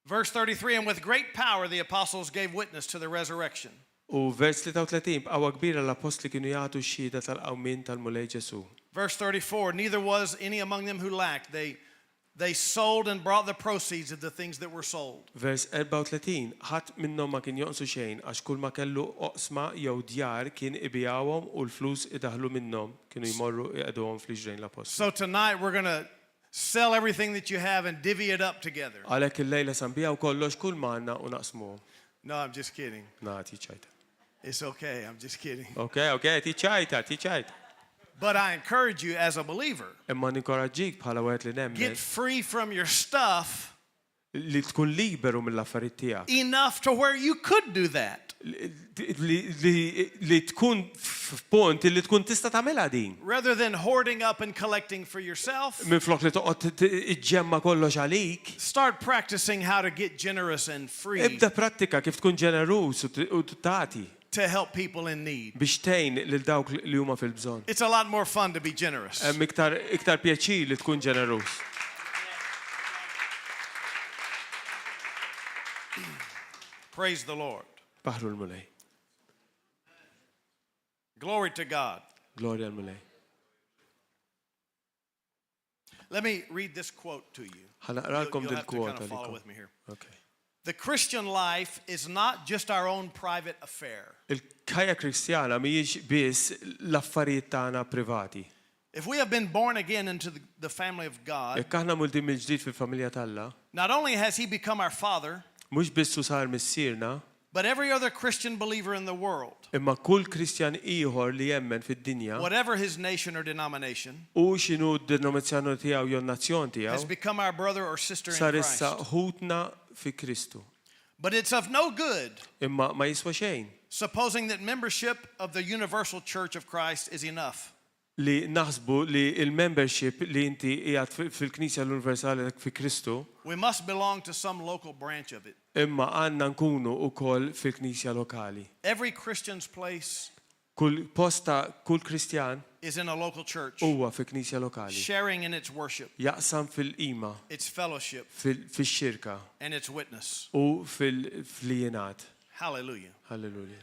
Verse 33, and with great power the apostles gave witness to the resurrection. U vers 33 b'qawwa kbira l-apostli kienu jagħtu x-xhieda tal-qawmien tal-Mulej Ġesu. Verse 34, neither was any among them who lacked. They sold and brought the proceeds of the things that were sold. Vers 34 ħadd minnhom ma kien jonqsu xejn għax kull ma kellu oqsma jew djar kien ibijawhom u l-flus idaħlu minnhom kienu jmorru jqegħduhom fl-ġrejn l-apostli. So tonight we're going to sell everything that you have and divvy it up together. Għalhekk il-lejla sanbijaw kollox kull ma għandna u naqsmuhom. No, I'm just kidding. Nagħti ċajta. It's okay. I'm just kidding. Okay, tiċajta. But I encourage you as a believer, Imma ninkoraġġik bħala wieħed li nemmen get free from your stuff li tkun liberu mill-affarijiet tiegħek. enough to where you could do that. Li tkun f'punt li tkun tista' tagħmilha din. Rather than hoarding up and collecting for yourself, Minflok li toqgħod iġġemma kollox għalik. start practicing how to get generous and free Ibda prattika kif tkun ġenerus u tagħti to help people in need. biex tgħin lil dawk li huma fil-bżonn. It's a lot more fun to be generous. Hemm iktar pjaċir li tkun ġenerus. Praise the Lord. Baħru l-mulej. Glory to God. Glorja l-mulej. Let me read this quote to you. Ħanaqralkom You'll din have to kind kwota of follow likom. with me here. Okay. The Christian life is not just our own private affair. Il-kajja Kristjana mhijiex biss l-affarijiet tagħna privati. If we have been born again into the family of God, Jekk aħna muldim mill-ġdid fil-familja tagħna, not only has He become our Father, mhux biss hu sar missierna, but every other Christian believer in the world, imma kull Kristjan ieħor li jemmen fid-dinja whatever his nation or denomination, u x'inhu d-denominazzjoni tiegħu jew n-nazzjon has tiegħu become our brother or sister in sar Christ. issa ħutna fi Kristu. But it's of no good Imma ma jiswa xejn supposing that membership of the universal church of Christ is enough. li naħsbu li il-membership li inti qiegħed fil-Knisja l-Universali fi Kristu, We must belong to some local branch of it. imma għandna nkunu wkoll fil-Knisja lokali. Every Christian's place Kull posta kull Kristjan is in a local church, huwa fi Knisja lokali. sharing in its worship, Jaqsam fil-qima, its fellowship, fil-xirka and its witness. u fil-jingħad. Hallelujah. Hallelujah.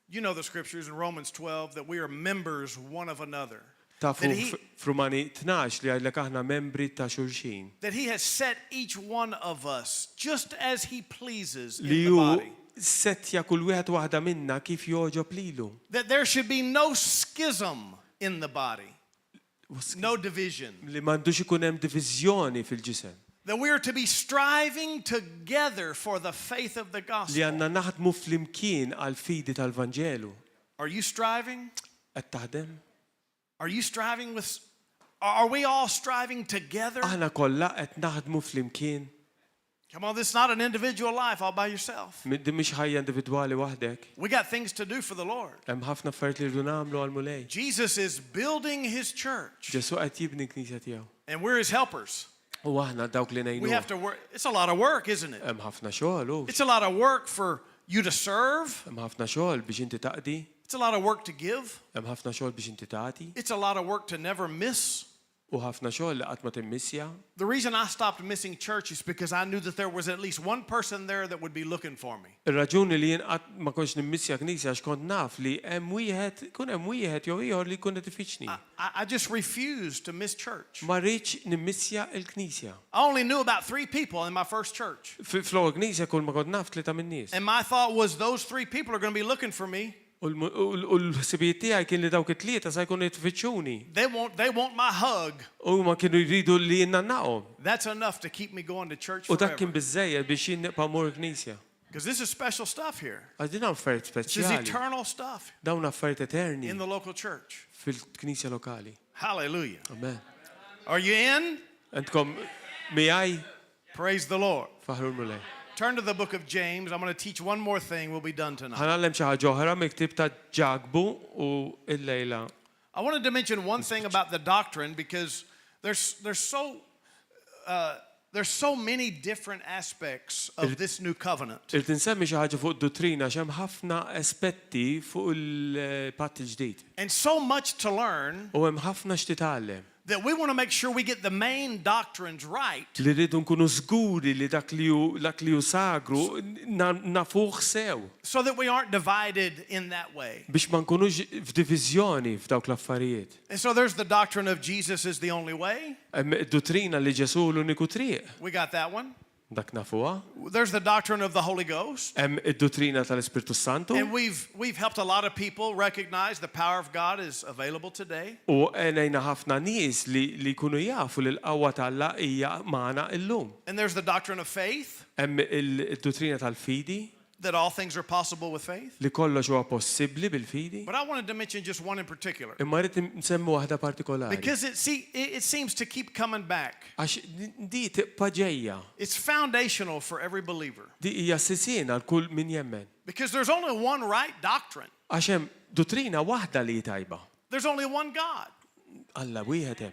You know the scriptures in Romans 12 that we are members one of another. Tafu That he, f'Rumani 12 li għadlek aħna membri ta' xulxin. that he has set each one of us just as he pleases in Li the hu body. settja kull wieħed waħda minna kif joġob lilu. That there should be no schism in the body. no division. li m'għandux ikun hemm diviżjoni fil-ġisem. That we are to be striving together for the faith of the Li gospel. għandna naħdmu flimkien għal fidi tal-Vanġelu. Are you striving? Qed taħdem? Are you striving with? Are we all striving together? Aħna kollha qed naħdmu flimkien. Come on, this is not an individual life all by yourself. Din mhix ħajja individwali waħdek. We got things to do for the Lord. Hemm ħafna affarijiet li rridu nagħmlu għal mulej. Jesus is building his church, Ġesu qed jibni knisja tiegħu. and we're his helpers. U aħna dawk li We have ngħinuh. to work. It's a lot of work, isn't it? Hemm ħafna xogħol u It's a lot of work for you to serve. hemm ħafna xogħol biex inti taqdi, It's a lot of work to give. hemm ħafna xogħol biex inti tagħti, It's a lot of work to never miss. u ħafna xogħol li qatt ma timmissja. The reason I stopped missing church is because I knew that there was at least one person there that would be looking for me. Ir-raġuni li jien qatt ma kontx nimmissja knisja għax kont naf li hemm wieħed, ikun hemm wieħed jew ieħor li jkun qed ifittxni. I just refused to miss church. Ma rridx nimmissja l-knisja. I only knew about 3 people in my first church. Fl-ewwel knisja kull ma kont naf tlieta min-nies. And my thought was those 3 people are going to be looking for me. U l-ħsibijiet tiegħi kien li dawk it-tlieta se jkunu jitfittxuni. They want my hug. U ma kienu jridu li jinnannaqhom. That's enough to keep me going to church U dak kien forever. biżejjed biex jien nibqa' mmur knisja. Because this is special stuff here. Għax din affarijiet This is speċjali. eternal stuff Dawn affarijiet eterni in the local church. fil-knisja lokali. Hallelujah. Amen. Are you in? Entkom miegħi Praise the Lord. faħru mulej. Turn to the book of James. I'm going to teach one more thing. We'll be done tonight. Ħanallem xi ħaġa oħra miktib ta' ġagbu u illejla. I wanted to mention one thing about the doctrine because there's so many different aspects of this new covenant. Irid insemmi xi ħaġa fuq id-dottrina x'hemm ħafna aspetti fuq il-patt il-ġdid. And so much to learn U hemm ħafna x'titgħallem. that we want to make sure we get the main doctrines right Li rridu nkunu żguri li dak li hu sagru nafuh sew so that we aren't divided in that way. biex ma nkunux f'diviżjoni f'dawk l-affarijiet. And so there's the doctrine of Jesus is the only way. Hemm id-dottrina li Ġesu l-uniku triq. We got that one. Dak nafuha. There's the doctrine of the Holy Ghost. Hemm id-dottrina tal-Ispirtu Santu. And we've helped a lot of people recognize the power of God is available today. U għenajna ħafna nies li jkunu jafu li l-qawwa tal-Alla hija magħna illum. And there's the doctrine of faith, Hemm id-dottrina tal-fidi that all things are possible with faith. li kollox huwa possibbli bil-fidi. But I wanted to mention just one in particular Imma rrid nsemmi waħda partikolari. because it seems to keep coming back. Għax di tibqa' ġejja. It's foundational for every believer Di hija sisien għal kull min jemmen. because there's only one right doctrine. Għax hemm dottrina waħda li tajba. There's only one God. Alla wieħed hemm.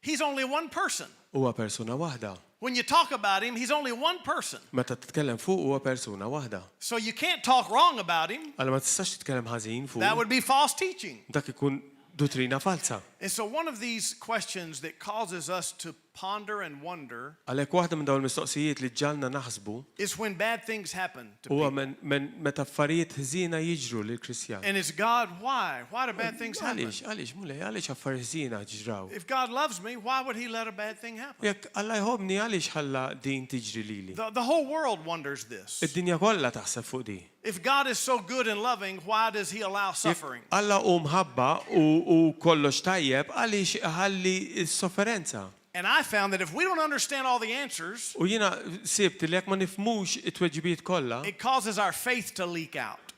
He's only one person. Huwa persuna waħda. When you talk about him, he's only one person. Meta titkellem fuq huwa persuna waħda. So you can't talk wrong about him. Alla ma tistax titkellem ħażin That fuq. would be false teaching. Dak ikun dottrina falsa. And so one of these questions that causes us to ponder and wonder Għalhekk waħda minn dawn il-mistoqsijiet li ġalna naħsbu is when bad things happen to huwa people. meta affarijiet ħżiena jiġru lil Kristjan. And it's God, why? Why do bad things happen? Għaliex mulej, għaliex affarijiet ħżiena ġraw. If God loves me, why would he let a bad thing happen? Jekk Alla jħobbni għaliex ħalla din tiġri lili. The whole world wonders this. Id-dinja kollha taħseb fuq di. If God is so good and loving, why does he allow suffering? Alla mħabba u kollox tajjeb għaliex ħalli s-sofferenza. And I found that if we don't understand all the answers, U jiena sibt li jekk ma nifhmux it-tweġibiet kollha, it causes our faith to leak out.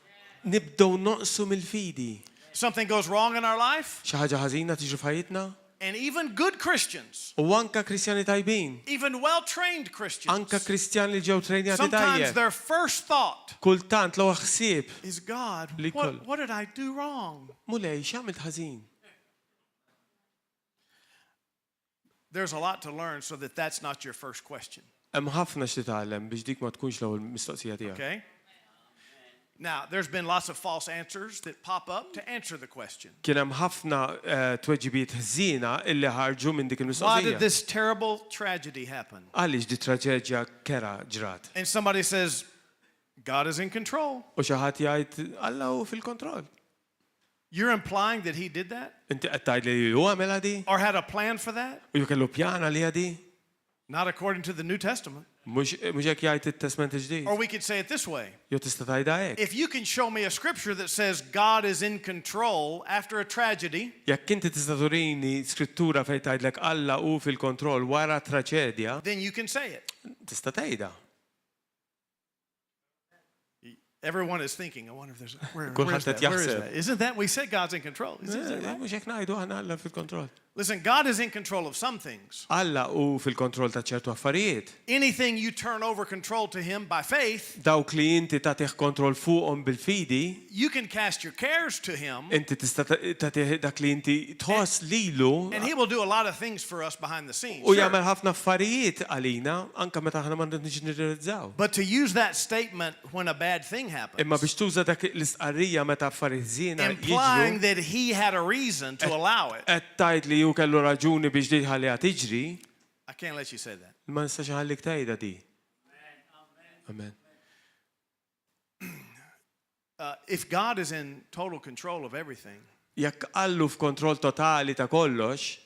nibdew noqsu mill-fidi. Something goes wrong in our life, Xi ħaġa ħażina tiġi f'ħajjitna? and even good Christians, U anka Kristjani tajbin, even well-trained Christians, anka Kristjani li ġew trejnjati sometimes tajjeb. their first thought Kultant l ħsieb is, God, Li koll. what did I do wrong? mulej x'għamilt ħażin. There's a lot to learn so that that's not your first question, Hemm ħafna x'titgħallem biex dik ma tkunx l-ewwel mistoqsija tiegħek. okay? Now, there's been lots of false answers that pop up to answer the question. Kien hemm ħafna tweġibiet ħżiena illi ħarġu minn dik Why did il-mistoqsija. this terrible tragedy happen? Għaliex di traġedja kera ġrat. And somebody says, God is in control. U xi ħadd jgħid Alla hu fil-kontroll. You're implying that he did that Inti qed tgħid li hu għamilha di? or had a plan for that? U jew kellu pjana li di? Not according to the New Testament. Mhux hekk jgħid it-Testament il-ġdid. Or we could say it this way. Jew tista' tgħidha hekk. If you can show me a scripture that says God is in control after a tragedy, Jekk inti tista' turini skrittura fejn tgħidlek Alla hu fil-kontroll wara traċedja, then you can say it. tista' tgħidha. Everyone is thinking, I wonder if there's where Kulħadd is that? qed Where is jaħseb. that? Isn't that we said God's in control? Isn't that right? Mhux hekk ngħidu aħna Alla fil-kontroll. Listen, God is in control of some things. Alla hu fil-kontroll ta' ċertu affarijiet. Anything you turn over control to him by faith, Dawk li inti tagħtih kontroll fuqhom bil-fidi, you can cast your cares to him, inti tista' tagħtih dak li inti tħoss lilu and he will do a lot of things for us behind the scenes. u Sure. jagħmel ħafna affarijiet għalina anke meta aħna ma nix nirrealizzaw. But to use that statement when a bad thing happens, Imma biex tuża dak l-istqarrija meta affarijiet żiena implying jiġru, that he had a reason to allow it. qed tgħid li hu kellu raġuni biex di ħalliha tiġri, I can't let you say that. ma nistax ħallik tgħidha di. Amen. If God is in total control of everything, Jekk Allu f'kontroll totali ta' kollox,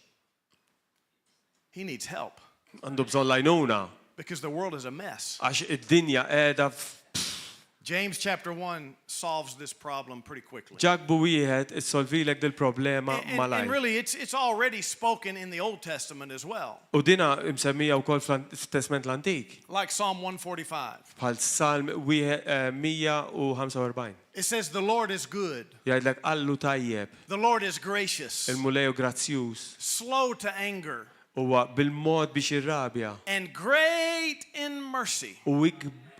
he needs help għandu bżonn lajnuna because the world is a mess. għax id-dinja qiegħda James chapter 1 solves this problem pretty quickly. ġagbu wieħed issolvilek dil-problema And malajr. really, it's already spoken in the Old Testament as well. U dina msemmija wkoll f'Testament l-Antik, Like Psalm 145. bħal Salm 145. It says, the Lord is good. Jgħidlek Allu tajjeb, The Lord is gracious, il-muleju grazzjuż, slow to anger, huwa bil-mod biex irrabja and great in mercy. u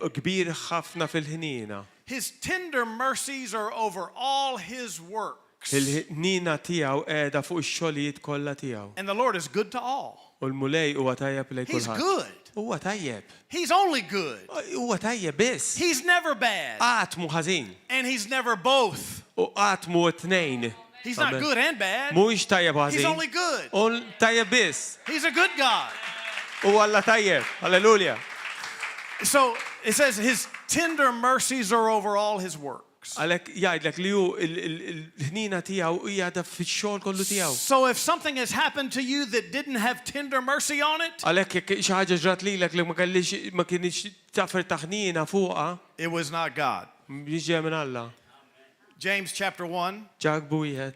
kbir ħafna fil-ħnina. His tender mercies are over all his works. Il-ħnina tiegħu qiegħda fuq ix-xogħlijiet kollha tiegħu. And the Lord is good to all. U l-mulej huwa tajjeb lejn He's kulħadd. good. Huwa tajjeb. He's only good. Huwa tajjeb biss. He's never bad. Qatt mu ħażin. And he's never both. U qatt mu t-tnejn. He's not Amen. good and bad. Mhuwiex tajjeb He's ħażin. only good. U tajjeb biss. He's a good God. U Alla tajjeb. Halleluja. So it says his tender mercies are over all his works. Għalhekk jgħidlek li hu l-ħnina tiegħu hija fix-xogħol kollu tiegħu. So if something has happened to you that didn't have tender mercy on it, Għalhekk jekk xi ħaġa ġrat lilek li ma kienx taffer taħnina fuqha, it was not God. jiġi minn Alla. James chapter 1, Ġagbu wieħed.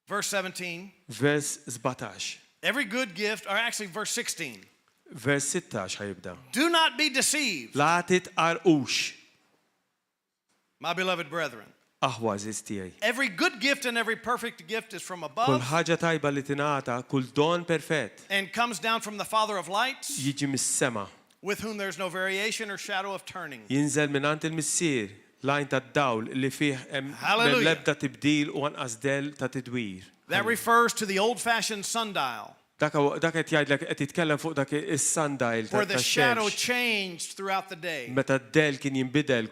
verse 17. Vers 17. Every good gift, or actually verse 16. Vers 16 ħajibda. Do not be deceived, La titqarqux, my beloved brethren. aħwa żiż tiegħi. Every good gift and every perfect gift is from Kull above ħaġa tajba li tingħata, kull don perfett and comes down from the Father of lights, jiġi mis-sema. with whom there's no variation or shadow of turning. Jinżel mingħand il-missier lajn tad-dawl li fih hemm Hallelujah. l-ebda tibdil u anqas del ta' tidwir. That refers to the old-fashioned sundial, Dak qed jgħidlek qed jitkellem fuq dak is-sundial where the shadow tax-xemx. changed throughout the day. Meta d-del kien jinbidel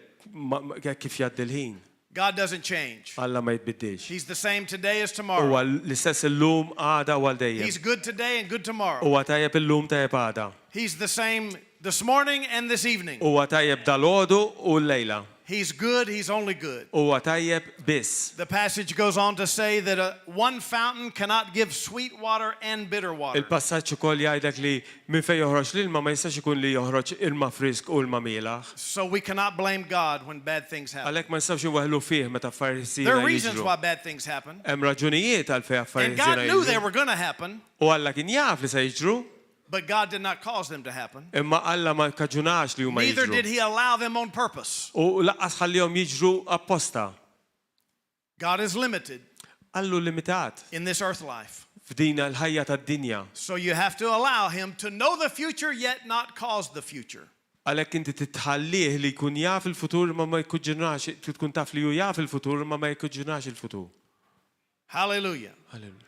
kif jgħaddi l-ħin. God doesn't change. Alla ma jitbiddilx. He's the same today as Huwa tomorrow. l-istess illum għada u għal He's dejjem. good today and good tomorrow. Huwa tajjeb illum tajjeb għada. He's the same this morning and this evening. Huwa tajjeb dal-għodu u l-lejla. He's good, he's only good. Huwa tajjeb biss. The passage goes on to say that one fountain cannot give sweet water and bitter water. Il-passaġġ ukoll jgħidlek li minn fejn joħroġ l-ilma ma jistax ikun li joħroġ ilma frisk u ilma mielaħ. So we cannot blame God when bad things happen. Għalhekk ma nistgħux inweħħlu fih meta affarijiet There żgħira are reasons jiġru. why bad things happen. Hemm raġunijiet għalfejn And affarijiet God żgħira knew they jiġru. were going to happen, U Alla kien jaf li se jiġru, but God did not cause them to happen. imma Alla ma kkaġunax li huma Neither did jiġru. he allow them on purpose. U laqqas ħallihom jiġru apposta. God is limited Allu limitat in this earth life. f'dina l-ħajja tad-dinja. So you have to allow him to know the future yet not cause the future. Għalhekk inti titħallih li jkun jaf il-futur ma jkun tkun taf li hu jaf il-futur ma jkun il-futur. Hallelujah. Halleluja.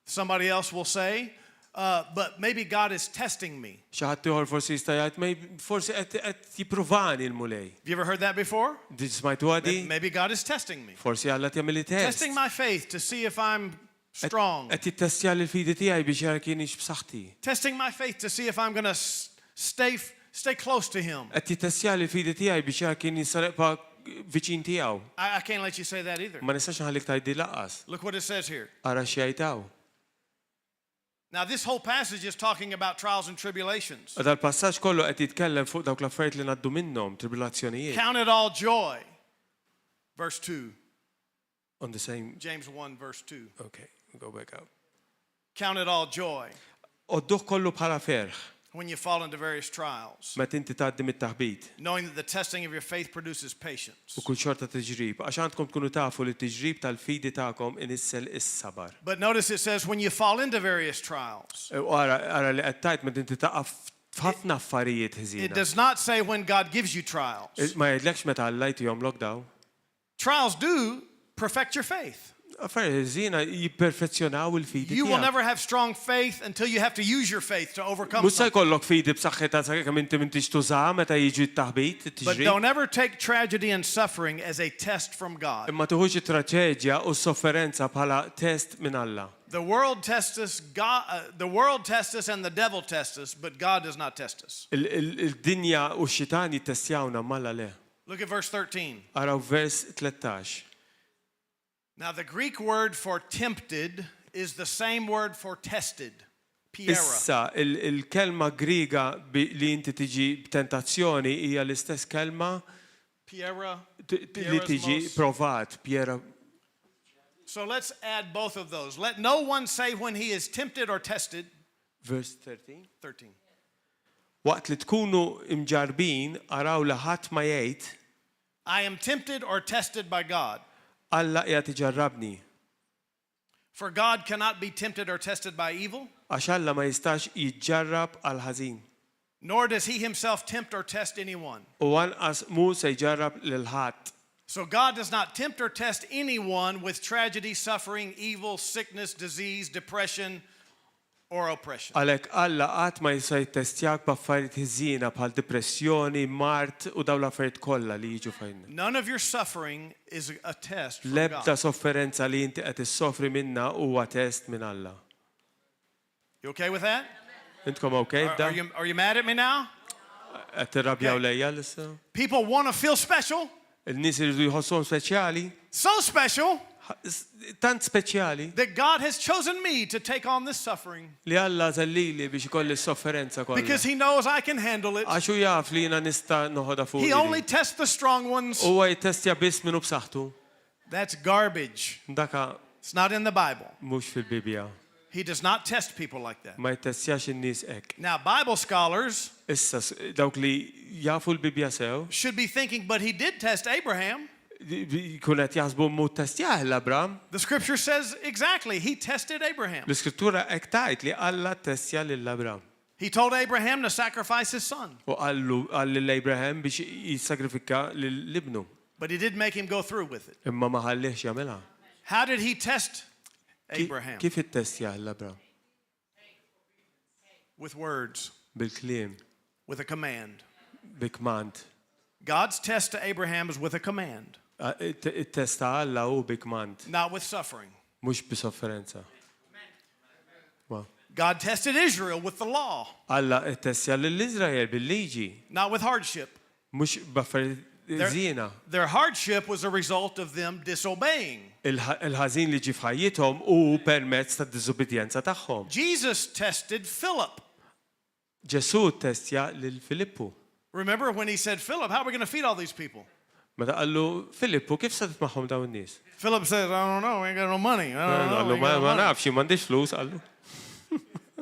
Somebody else will say, but maybe God is testing me. Xi ħadd ieħor forsi jista' jgħid forsi qed jippruvani l-mulej. Have you ever heard that before? Di smajtu għadi? Maybe God is testing me. Forsi Alla tjagħmel test. Testing my faith to see if I'm strong. Qed jittestja l-fidi tiegħi biex jara kienx b'saħħti. Testing my faith to see if I'm going to stay close to him. Qed jittestja l-fidi tiegħi biex jara kien jinsareqpa viċin tiegħu. I can't let you say that either. Ma nistax nħallik tgħidli laqqas. Look what it says here. Ara x'jgħidtaw. Now, this whole passage is talking about trials and tribulations. Dal-passaġġ kollu qed jitkellem fuq dawk l-affarijiet li ngħaddu minnhom, tribulazzjonijiet. Count it all joy. Verse 2. On the same. James 1, verse 2. Okay, go back up. Count it all joy Odduh kollu bħala ferħ. when you fall into various trials, Meta inti tgħaddi mit-taħbit. knowing that the testing of your faith produces patience. U kull xorta tiġrib. Għax għandkom tkunu tafu li t-tiġrib tal-fidi tagħkom inissel is-sabar. But notice it says when you fall into various trials. U ara li qed tgħid meta inti taqaf f'ħafna affarijiet It ħiżina. does not say when God gives you trials. Ma jgħidlekx meta Alla jtihom lockdown. Trials do perfect your faith. Affarijiet ħiżina jipperfezzjonaw il-fidi You will tiegħek. never have strong faith until you have to use your faith to overcome Mhux se something. jkollok fidi b'saħħitha sakemm inti m'intix tużaha meta jiġi t-taħbit, But t-tiġrib. don't ever take tragedy and suffering as a test from God. Imma tuħux it-traċeġja u s-sofferenza bħala test minn Alla. The world tests us, the world tests us and the devil tests us, but God does not test us. Il-dinja u x-xitan jittestjawna malla le. Look at verse 13. Araw vers 13. Now the Greek word for tempted is the same word for tested. Piera. Issa, il-kelma griga li inti tiġi b'tentazzjoni hija l-istess kelma Piera. li tiġi provat, piera. So let's add both of those. Let no one say when he is tempted or tested. Verse 13. 13. Waqt li tkunu imġarbin, araw li ħadd ma jgħid I am tempted or tested by God. Alla qiegħed iġarrabni. For God cannot be tempted or tested by evil, Għax Alla ma jistax jiġġarrab għal ħażin. nor does he himself tempt or test anyone. U anqas mu se jġarrab lil ħadd. So God does not tempt or test anyone with tragedy, suffering, evil, sickness, disease, depression, or oppression. Għalhekk Alla qatt ma jista' jittestjak b'affarijiet ħiżina bħal depressjoni, mart u dawn l-affarijiet kollha li jiġu fejn. None of your suffering is a test from L-ebda God. sofferenza li inti qed issofri minna huwa test minn Alla. You okay with that? Intkom okay Are, b'da? are you mad at me now? Qed tirrabjaw lejja lissa? People want to feel special, Il-nies iridu jħossuhom speċjali, so special tant speċjali that God has chosen me to take on this suffering li Alla żellili biex ikolli s-sofferenza kollha. because he knows I can handle it. Għax hu jaf li jiena nista' noħodha fuq. He only tests the strong ones. Huwa jittestja biss minnu b'saħħtu. That's garbage. Daka It's not in the Bible. mhux fil-Bibja. He does not test people like that. Ma jittestjax in-nies hekk. Now, Bible scholars Issa dawk li jafu l-Bibja sew, should be thinking, but he did test Abraham. jkun qed jaħsbu mu testjah l-Abram. The scripture says exactly, he tested Abraham. L-Iskrittura hekk tgħid li Alla testja lill-Abram. He told Abraham to sacrifice his son, U qallu l-Abraham biex jissagrifika l-ibnu. but he did make him go through with it. Imma ma ħallihx jagħmilha. How did he test Abraham? Kif ittestjah l-Abram? With words, Bil-kliem, with a command. bikmant. God's test to Abraham is with a command, It-testa Alla hu bikmant, not with suffering. mhux b'sofferenza. God tested Israel with the law, Alla ittestja lill-Iżrael bil-liġi, not with hardship. mhux b'affarijiet żiena. Their hardship was a result of them disobeying. Il-ħażin li ġi f'ħajjithom hu permezz tad-diżubidjenza tagħhom. Jesus tested Philip. Ġesu ttestja lil Filippu. Remember when he said, Philip, how are we going to feed all these people? Meta qallu Filippu kif se titmaħħom dawn in-nies? Philip says, I don't know, we ain't got no money. I don't know. we Qallu ain't got no ma money." nafx, m'għandix flus qallu.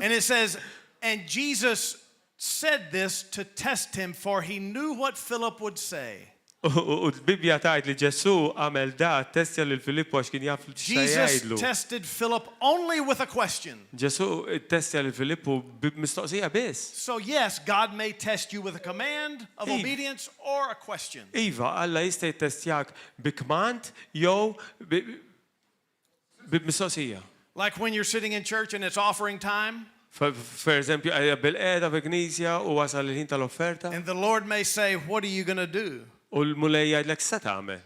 And it says, and Jesus said this to test him, for he knew what Philip would say. U l-Bibja tgħid li Ġesu għamel da testja lil Filippu għax kien jaf x'se Jesus jgħidlu. tested Philip only with a question. Ġesu testja lil Filippu b'mistoqsija biss. So yes, God may test you with a command of Eve. obedience or a question. Iva, Alla jista' jittestjak bikmant jew b'mistoqsija. Like when you're sitting in church and it's offering time, Per eżempju, bil-qeda f'Knisja u wasal il-ħin tal-offerta and the Lord may say, what are you going to do? u l-mulej jgħidlek se tagħmel.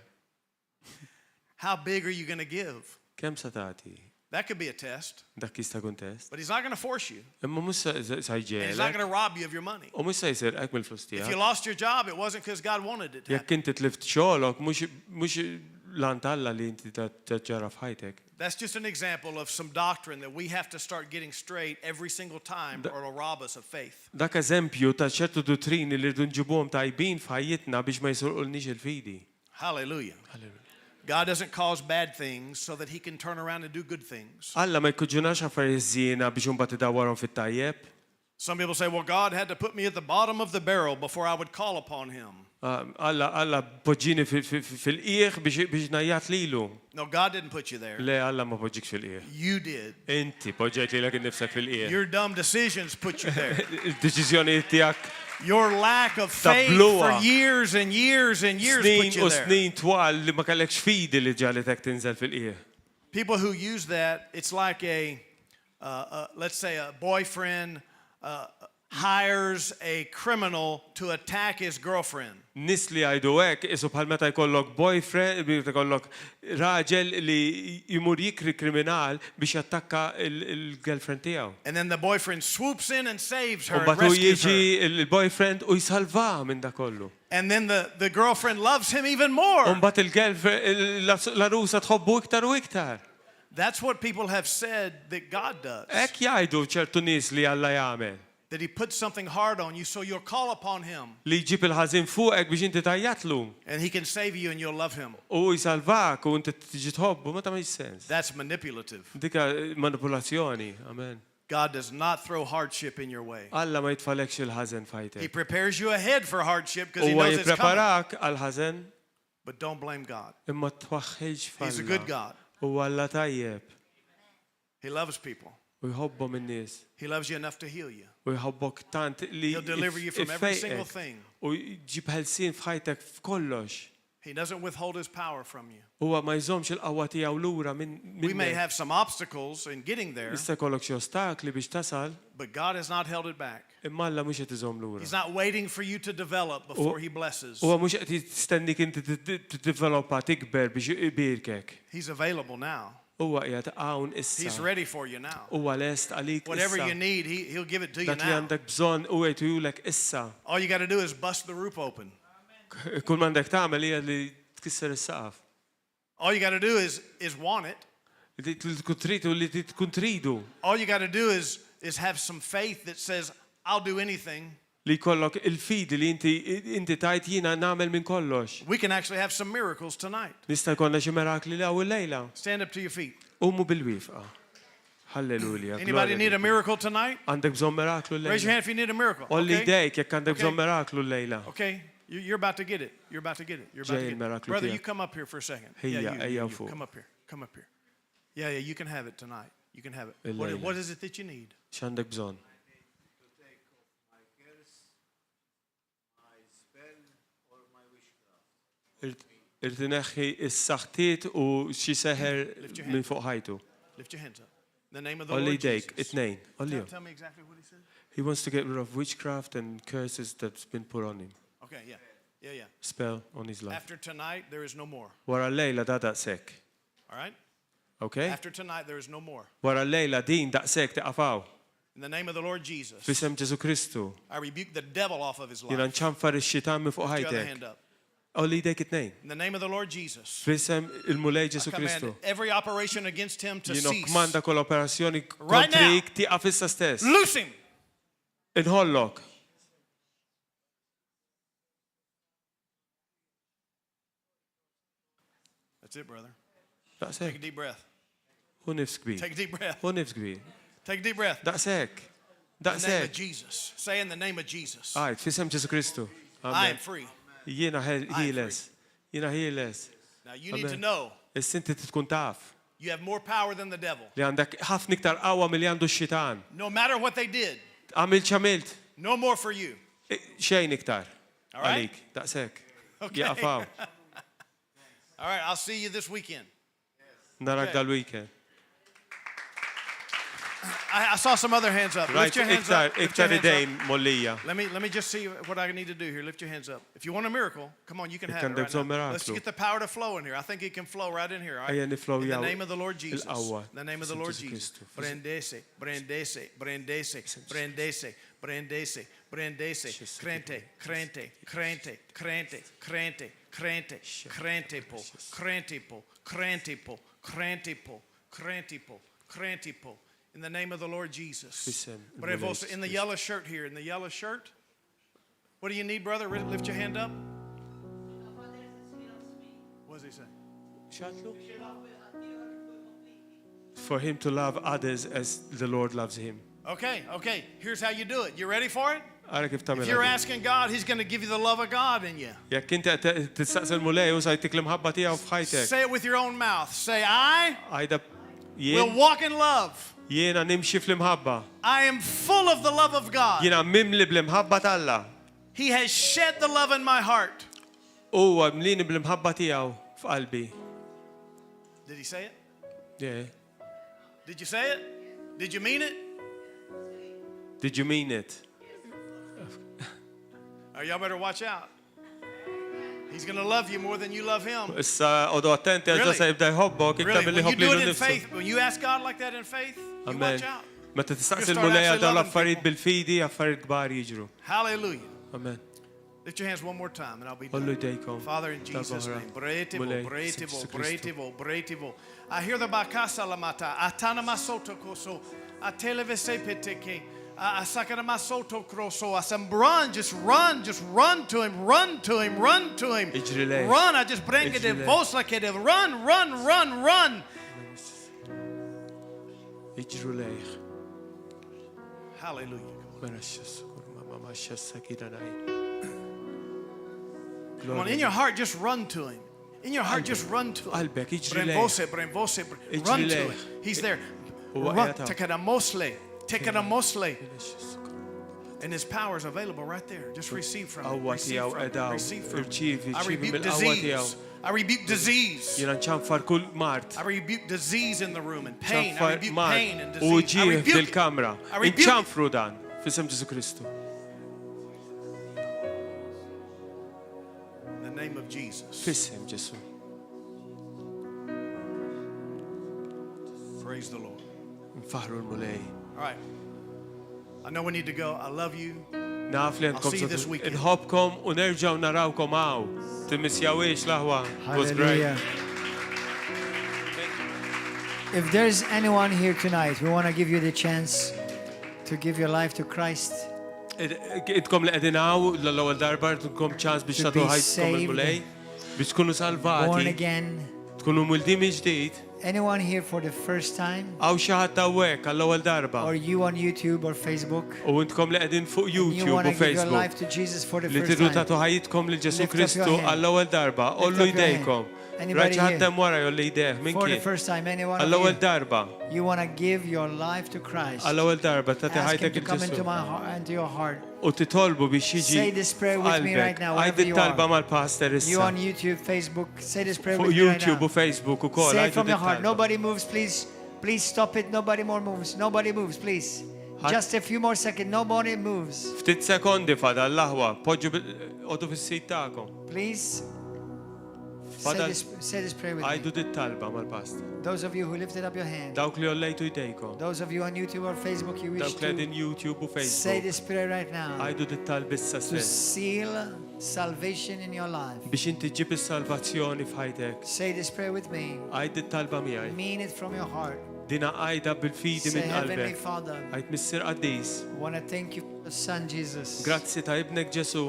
How big are you going to give? Kemm se tagħti? That could be a test. Dak jista' jkun test. But he's not going to force you. Imma mhux se And he's not jġelek going to rob you of your money. u mhux se jsirqek mill-flus If you tiegħek. lost your job, it wasn't because God wanted it to Jekk happen. inti tlift xogħolok mhux lan Alla li inti taġġara f'ħajtek. That's just an example of some doctrine that we have to start getting straight every single time or it'll rob us of faith. Dak eżempju ta' ċertu dottrini li rridu nġibuhom tajbin f'ħajjitna biex ma jsurqulniex il-fidi. Hallelujah. God doesn't cause bad things so that he can turn around and do good things. Alla ma jkuġunax affarijiet żiena biex imbagħad idawwarhom fit-tajjeb. Some people say, well, God had to put me at the bottom of the barrel before I would call upon him. Alla poġġini fil-qiegħ biex ngħajjat lilu. No, God didn't put you there. Le Alla ma poġġikx fil-qiegħ. You did. Inti poġġejt lilek innifsek fil-qiegħ. Your dumb decisions put you there. Il-deċiżjonijiet tiegħek Your lack of faith for years and years and years snin put u you there. snin twal li ma kellekx fidi li ġalitek tinżel fil-qiegħ. People who use that, it's like let's say a boyfriend hires a criminal to attack his girlfriend. Nis li għajdu hekk isu bħal meta jkollok boyfriend, jkollok raġel li jmur jikri kriminal biex jattakka il-girlfriend tiegħu. And then the boyfriend swoops in and saves her U and batu rescues her. jiġi il-boyfriend u jsalva minn da kollu. And then the girlfriend loves him even more. U mbagħad il-girlfriend l-arusa tħobbu iktar u iktar. That's what people have said that God does. Hekk jgħidu ċertu nies li Alla jagħmel. That he puts something hard on you so you'll call upon him. Li jġib il-ħażin fuqek biex inti tajjatlu. And he can save you and you'll love him. U jsalvak u inti tiġi tħobbu, ma tagħmilx sens. That's manipulative. Dika manipulazzjoni, amen. God does not throw hardship in your way. Alla ma jitfalekx il-ħażen He fajtek. prepares you ahead for hardship because he Huwa knows it's coming. jippreparak għal-ħażen But don't blame God. imma twaħħilx He's a good falla. God. U Alla tajjeb He loves people. u jħobbhom in-nies. He loves you enough to heal you. U jħobbok tant li He'll deliver you from every single iffejqek thing. u jġib ħelsien f'ħajtek f'kollox. He doesn't withhold his power from you. Huwa ma jżommx il-qawwa tiegħu lura minn We may have some obstacles in getting there, Jista' jkollok xi ostakli biex tasal, but God has not held it back. imma Alla mhux qed iżomm lura. He's not waiting for you to develop before he blesses. Huwa mhux qed jistennik inti tiddeveloppa tikber biex ibirkek. He's available now. Huwa qiegħed hawn He's issa. ready for you now. Huwa lest għalik Whatever you issa. need, he'll give it to you Dak li now. għandek bżonn u jgħidulek issa. All you got to do is bust the roof open. Kull m'għandek tagħmel hija li tkisser is-saqaf. All you got to do is want it. Li tkun tridu li tkun tridu. All you got to do is have some faith that says, I'll do anything. Li jkollok il-fidi li inti tajt jiena nagħmel minn kollox. We can actually have some miracles tonight. Nista' jkollna xi mirakli li hawn il-lejla. Stand up to your feet. Umu bil-wifqa. Halleluja. Anybody need a miracle tonight? Għandek bżonn miraklu Raise your l-lejla. hand if you need a miracle. Olli Okay? dejk jekk għandek Okay. bżonn miraklu l-lejla. Okay. You're about to get it. You're about to get it. You're about to Ġej get it. il-miraklu Brother, tiegħek. you come up here for a second. Hija, you, ejja you. fuq. Come up here. Come up here. Yeah, you can have it tonight. You can have it. Il-lejla. What is it that you need? X'għandek bżonn? Irid ineħħi s-saħħtiet u xi seħer Lift your minn hand. fuq ħajtu. Lift your hands up. In the name of the Olli Lord dejk, Jesus. it-tnejn. Olli. Tell me exactly what he said. He wants to get rid of witchcraft and curses that's been put on him. Okay, yeah. Yeah. Spell on his life. After tonight, there is no more. Wara l-lejla da daqshekk. All right? Okay? After tonight, there is no more. Wara l-lejla din daqshekk taqafaw. In the name of the Lord Jesus, Fisem Ġesu Kristu. I rebuke the devil off of his life. Jiena nċanfar ix-xitan minn fuq Lift your other ħajtek. hand up. Olli dejk it-tnejn. In the name of the Lord Jesus, Fisem il-mulej I Ġesu command Kristu. every operation against him to Jiena cease. kmanda kol operazzjoni Right now. kontrik tiqa fissa stess. Loose him. Inħollok. That's it, brother. Take a Daqshekk. deep breath. Hu nifs kbir. Take a deep breath. Hu nifs kbir. Take a deep breath. Daqshekk. In the name of Daqshekk. Jesus. Say in the name of Jesus. Għajt, fisem Ġesu Kristu. I am Amen. free. Jiena ħieles. Jiena ħieles. Now you need to Amen. know Is-sinti tkun taf you have more power than the devil. li għandek ħafna iktar qawwa milli għandu x-xitan. No matter what they did, Għamil ċamilt. no more for you. Xejn iktar. All right. Għalik, daqshekk. Okay. Jaqfaw. All right, I'll see you this weekend. Narak Okay. dal-weekend. I saw some other hands up. Right, Lift your hands up. Lift your iktar hands idejn up. mollija. Let me just see what I need to do here. Lift your hands up. If you want a miracle, come on, you can have Kan it right debżon now. Let's miraklu. get the power to flow in here. I think it can flow right in here. All right? Ejja niflow In the jaw name of the Lord Jesus. il-qawwa. In the name of the Lord Jesus. Brandese, brandese, brandese, brandese, brandese, brandese, crente, crente, crente, crente, crente, crente, crentipo, crentipo, crentipo, crentipo, crentipo, crentipo. In the name of the Lord Jesus. Fisem, Brevos, in the yellow shirt here, in the yellow shirt. What do you need, brother? Lift your hand up. What does he say? For him to love others as the Lord loves him. Okay. Here's how you do it. You ready for it? Ara kif If tagħmel. you're asking God, He's going to give you the love of God in you. Jekk inti qed tistaqsel mulej u sajtik l-imħabba tiegħu f'ħajtek. Say it with your own mouth. Say, I Għajda will walk in love. jiena nimxi fl-imħabba. I am full of the love of God. Jiena mimli bl-imħabba t'Alla. He has shed the love in my heart. Huwa mlini bl-imħabba tiegħu f'qalbi. Did He say it? Yeah. Did you say it? Did you mean it? Did you mean it? Or y'all better watch out. He's going to love you more than you love Him. Issa odu attenti għal se jibda jħobbok iktar Really, milli when you do ħobb it in lilu faith, nnifsu. when you ask God like that in faith, you Amen. watch out. Meta tistaqsil start mulej għal actually dawn loving l-affarijiet people. bil-fidi, affarijiet kbar jiġru. Hallelujah. Amen. Lift your hands one more time and I'll be Ollu done. jdejkom. Father, in Jesus' name. Bretivo, Mulej, bretivo, Sibt bretivo, bretivo. I hear the bakasa lamata. Atana masoto koso. Atelevese peteke. Asakana masoto kroso. Asam run, just run to him, run to him, run to him. Ijrilej. Run, I just bring it in Ijrilej. voice like it. Run. Iġru lejh. Hallelujah. Mela x-skur, ma x-sakina Come on, in your heart, just run to him. In your heart, just run to him. Qalbek, iġri lejh. Bremvose, run to him. He's there. Huwa Run, qiegħed hawn. take it a mosle. And His power is available right there. Just receive from it. Qawwa Receive tiegħu from it. qiegħu. Receive from it. Irċievi, I irċievi rebuke mill-qawwa disease. tiegħu. I rebuke disease. Jiena nċanfar kull mart. I rebuke disease in the room and pain. I ċanfar rebuke mart. pain and U disease. I ġieħ rebuke it. fil-kamra. I rebuke it. Inċanfru dan. Fisem Ġesu Kristu. In the name of Jesus. Fisem Ġesu. Praise the Lord. Nfaħru l-mulej. All right. I know we need to go. I love you. Naf li I'll see you this għandkom weekend. inħobkom u nerġaw narawkom għaw. Timissjawiex laħwa. It was great. Hallelujah. If there's anyone here tonight, we want to give you the chance to give your life to Christ. Idkom li qegħdin hawn l-ewwel darba tkunkom ċans biex To tagħtu be ħajtkom il-mulej, biex tkunu Born salvati, again. tkunu muldim ġdid. Anyone here for the first time? Għaw xi ħadd hawnhekk għall-ewwel darba. Or you on YouTube or Facebook? U intkom li qegħdin fuq And you YouTube want u to give your Facebook life to Jesus for the li first tidu time? tagħtu ħajjitkom lil Ġesu Lift up your Kristu hand. għall-ewwel darba, Lift ollu up your hand. jdejkom. Anybody Raġ here? ħaddem wara jolli jdejh minn For the kien. first time, anyone of Għall-ewwel you? darba, You want to give your life to Christ. għall-ewwel darba tagħti Ask Him ħajtek to come into il-Ġesu. my heart, into your heart. U titolbu biex jiġi Say this prayer with me right qalbek. now, wherever Għajdi you talba are. mal-pastor You issa. on YouTube, Facebook, say this prayer Fuq with me right YouTube u now. Facebook u kol. Say it from your heart. Nobody moves, please. Please stop it. Nobody more moves. Nobody moves, please. Just a few more seconds. Nobody moves. Ftit sekondi fada l-laħwa, poġġu għodu fis-sit tagħkom. Please Fadal, say this prayer with me. għajdu dit talba mal-pastor. Those of you who lifted up your hand. Dawk li ollejtu jdejkom. Those of you on YouTube or Facebook, you wish Dawk li to għedin YouTube u say Facebook. this prayer right now Għajdu dit talbissa to stess. seal salvation in your life. Biex inti ġib is-salvazzjoni f'ħajtek. Say this prayer with me. Għajd dit talba miegħi. Mean it from your heart. Dina għajda bil-fidi Say, minn Heavenly qalbek. Father, Għajt missir qaddis. I want to thank you for the Son Jesus. Grazzi ta' ibnek Ġesu.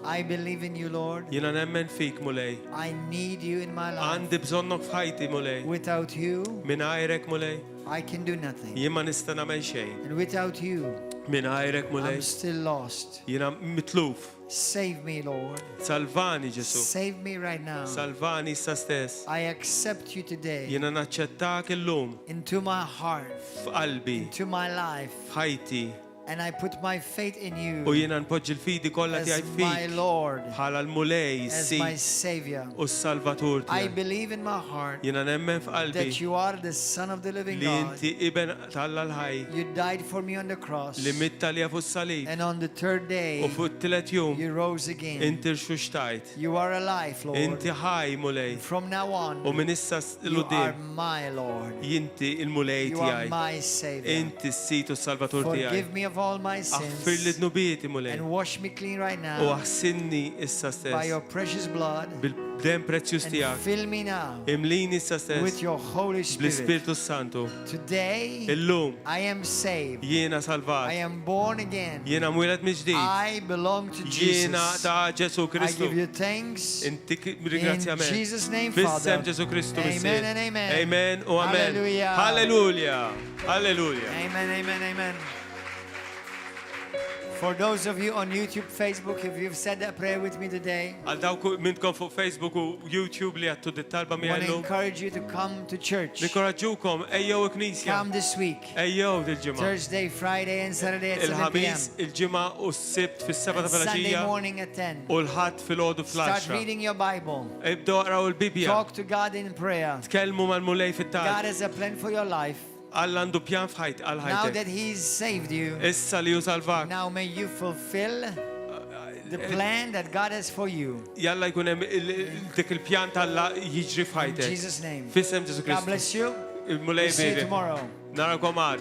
I believe in you, Lord. Jina nemmen fik mulej. I need you in my life. Għandi bżonnok f'ħajti mulej. Without you, Min għajrek mulej. I can do nothing. Jien ma nista' nagħmel xejn. And without you, Min għajrek mulej. I'm still lost. Jiena mitluf. Save me, Lord. Salvani Ġesu. Save me right now. Salvani issa stess. I accept you today Jiena naċċettak illum into my heart, f'qalbi, into my life. f'ħajti. And I put my faith in U you jiena npoġġi l-fidi kollha as tiegħi my fik Lord, bħala l-mulej, as my is-Sid Savior. u s-Salvatur I tiegħi. believe in my heart Jiena nemmen f'qalbi that you are the Son of the living li God. inti iben tal-Alla l-ħaj You died for me on the cross. li mitta li fuq is-salib And on the third u day, fuq it-tielet jum you rose again. inti rxuxtajt. You are alive, Lord. Inti ħaj mulej From now u on, minn issa you are l-qudiem my Lord. jinti il-mulej You are tiegħi. my Savior. Inti s-Sit u s-Salvatur tiegħi. Forgive me of all my Aħfir li sins dnubieti mulej and wash me clean right u now aħsinni issa by stess your precious blood bil-dem prezzjuż and tiegħek. fill me now Imlini issa with stess your Holy Spirit. bl-Ispirtu Santu. Today, Illum I am saved. jiena I salvat. am born again. Jiena mwiled mill-ġdid. I belong to Jiena Jesus. ta' Ġesu I Kristu. give you thanks. Intik In ringrazzjament. Jesus' name, Fissem Father. Ġesu Kristu Amen bissir. and amen. Amen u amen. Hallelujah. Halleluja. Halleluja. Amen, amen, amen. For those of you on YouTube, Facebook, if you've said that prayer with me today, Għal dawk minnkom fuq Facebook u YouTube li għattu dit-talba mi I want to għallu. encourage you to come to church. Nikoraġġukom, ejjew iknisja. Come this week. Ejjew dil-ġimgħa. Thursday, Friday, and Saturday at 7 Il-ħamis, p.m. il-ġimgħa u s-sibt fis-7 ta' And Sunday filgħaxija morning at 10. u l-ħadd fil-ħodu Start fl-10. reading your Bible. Ibdew qraw il-Bibja. Talk to God in prayer. Tkellmu mal-mulej God fit-tal. has a plan for your life. Alla għandu pjan f'ħajt għal Now ħajtek. that He's saved you, Issa li ju salvak. now may you fulfill the plan that God has for you. Jalla jkun hemm dik il-pjan tal-la jiġri In f'ħajtek. Jesus' name. Fissem Ġesu God Kristu. bless you. Il-mulej See you bibi. tomorrow. Narakom għada.